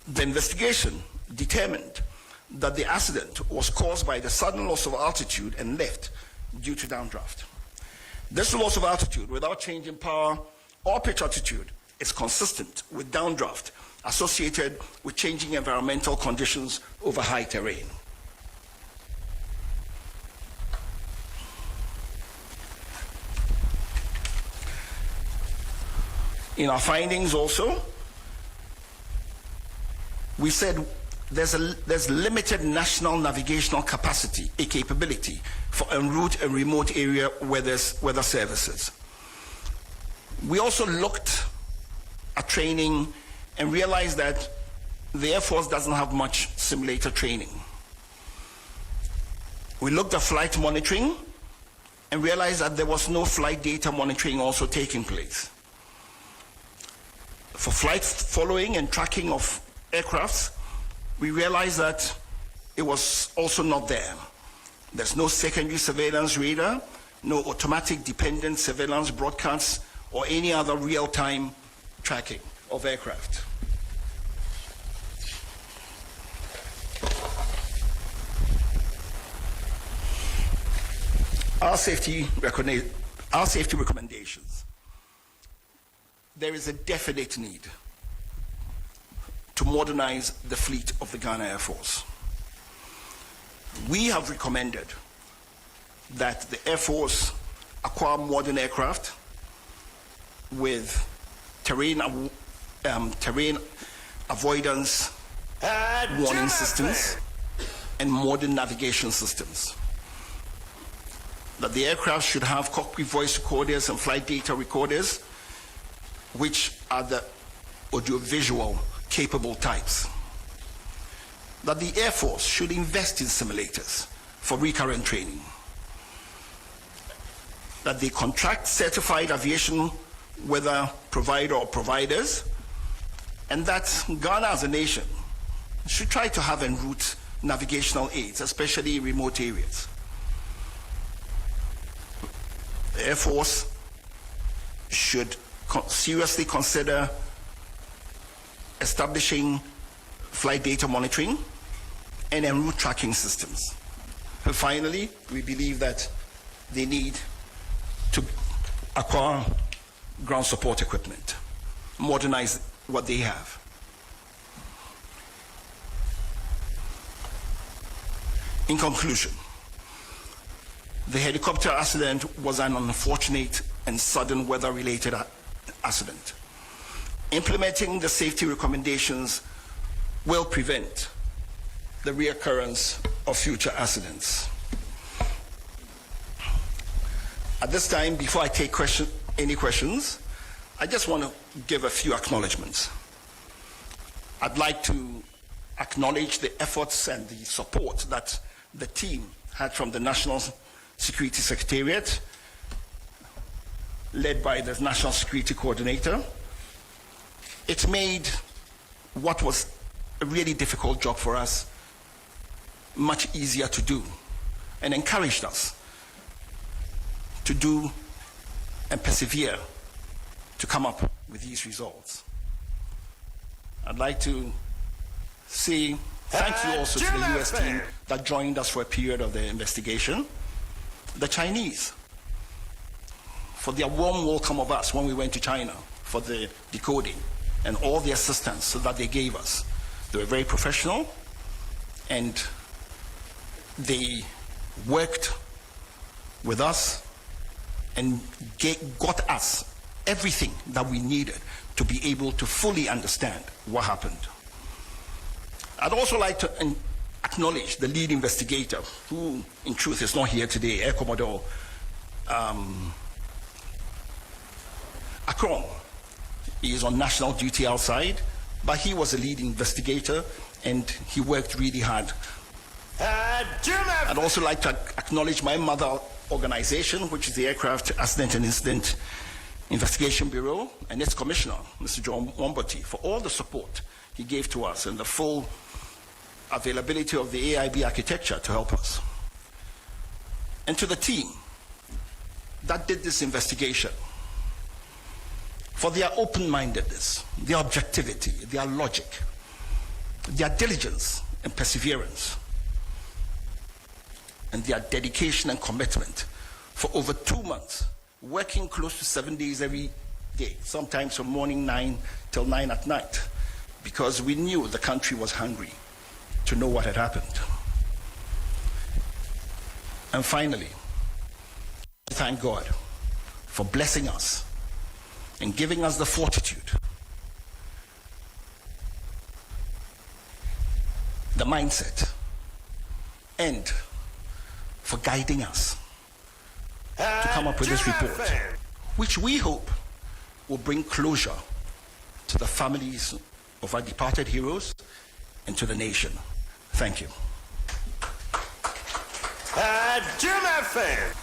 The investigation determined that the accident was caused by the sudden loss of altitude and lift due to downdraft. This loss of altitude without change in power or pitch altitude is consistent with downdraft associated with changing environmental conditions over high terrain. In our findings also, we said there's limited national navigational capacity, a capability for en route and remote area weather services. We also looked at training and realized that the Air Force doesn't have much simulator training. We looked at flight monitoring and realized that there was no flight data monitoring also taking place. For flight following and tracking of aircrafts, we realized that it was also not there. There's no secondary surveillance radar, no automatic dependent surveillance broadcasts, or any other real-time tracking of aircraft. Our safety recommendations. There is a definite need to modernize the fleet of the Ghana Air Force. We have recommended that the Air Force acquire modern aircraft with terrain avoidance warning systems and modern navigation systems. That the aircraft should have cockpit voice recorders and flight data recorders, which are the audiovisual capable types. That the Air Force should invest in simulators for recurrent training. That they contract certified aviation weather provider or providers, and that Ghana as a nation should try to have en route navigational aids, especially in remote areas. The Air Force should seriously consider establishing flight data monitoring, and en route tracking systems. And finally, we believe that they need to acquire ground support equipment, modernize what they have. In conclusion, the helicopter accident was an unfortunate and sudden weather-related accident. Implementing the safety recommendations will prevent the reoccurrence of future accidents. At this time, before I take any questions, I just want to give a few acknowledgements. I'd like to acknowledge the efforts and the support that the team had from the National Security Secretariat, led by the National Security Coordinator. It made what was a really difficult job for us much easier to do, and encouraged us to do and persevere to come up with these results. I'd like to say thank you also to the US team that joined us for a period of the investigation, the Chinese for their warm welcome of us when we went to China for the decoding and all the assistance that they gave us. They were very professional, and they worked with us and got us everything that we needed to be able to fully understand what happened. I'd also like to acknowledge the lead investigator, who in truth is not here today, Air Commodore Akron. He is on national duty outside, but he was a lead investigator and he worked really hard. I'd also like to acknowledge my mother organization, which is the Aircraft Accident and Incident Investigation Bureau, and its commissioner, Mr. John Wombati, for all the support he gave to us and the full availability of the AIB architecture to help us. And to the team that did this investigation, for their open-mindedness, their objectivity, their logic, their diligence and perseverance, and their dedication and commitment for over 2 months, working close to 7 days every day, sometimes from morning 9 till 9 at night, because we knew the country was hungry to know what had happened. And finally, thank God for blessing us and giving us the fortitude, the mindset, and for guiding us to come up with this report, which we hope will bring closure to the families of our departed heroes and to the nation. Thank you. Jim FM.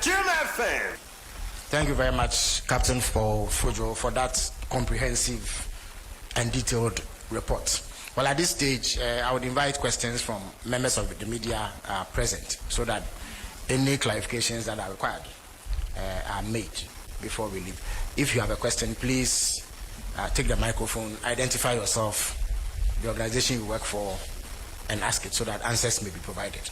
Jim FM. Thank you very much, Captain Fujo, for that comprehensive and detailed report. Well, at this stage, I would invite questions from members of the media present, so that any clarifications that are required are made before we leave. If you have a question, please take the microphone, identify yourself, the organization you work for, and ask it so that answers may be provided.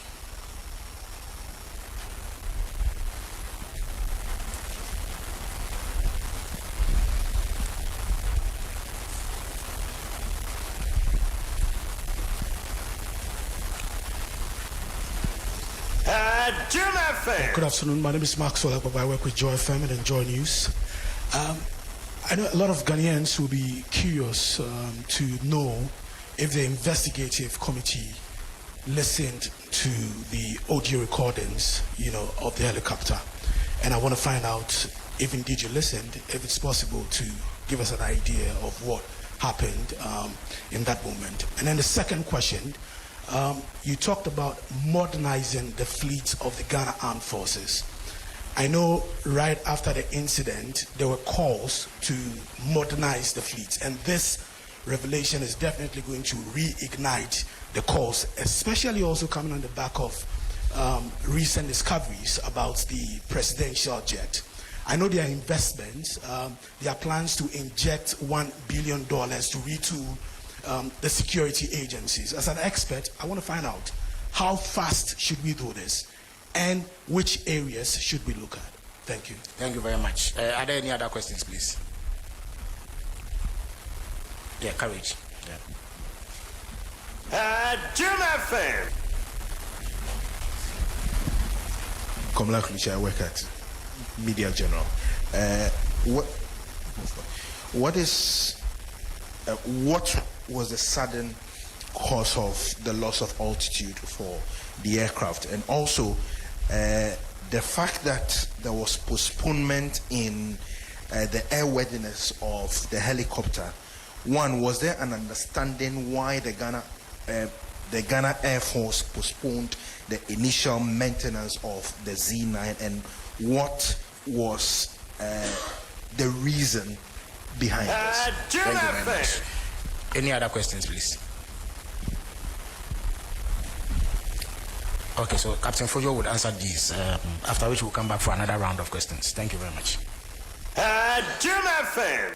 Good afternoon. My name is Maxwell. I work with Joy FM and Enjoy News. I know a lot of Ghanaians will be curious to know if the investigative committee listened to the audio recordings, of the helicopter. And I want to find out if indeed you listened, if it's possible to give us an idea of what happened in that moment. And then the second question, you talked about modernizing the fleet of the Ghana Armed Forces. I know right after the incident, there were calls to modernize the fleet, and this revelation is definitely going to reignite the calls, especially also coming on the back of recent discoveries about the presidential jet. I know there are investments. There are plans to inject $1 billion to retool the security agencies. As an expert, I want to find out how fast should we do this and which areas should we look at. Thank you. Thank you very much. Are there any other questions, please? Yeah, courage. Jim FM. Komla Kulicha, I work at Media General. What was the sudden cause of the loss of altitude for the aircraft, and also the fact that there was postponement in the airworthiness of the helicopter? One, was there an understanding why the Ghana Air Force postponed the initial maintenance of the Z9, and what was the reason behind this? Thank you very much. Any other questions, please? Okay, so Captain Fojo would answer these, after which we'll come back for another round of questions. Thank you very much. Jim FM.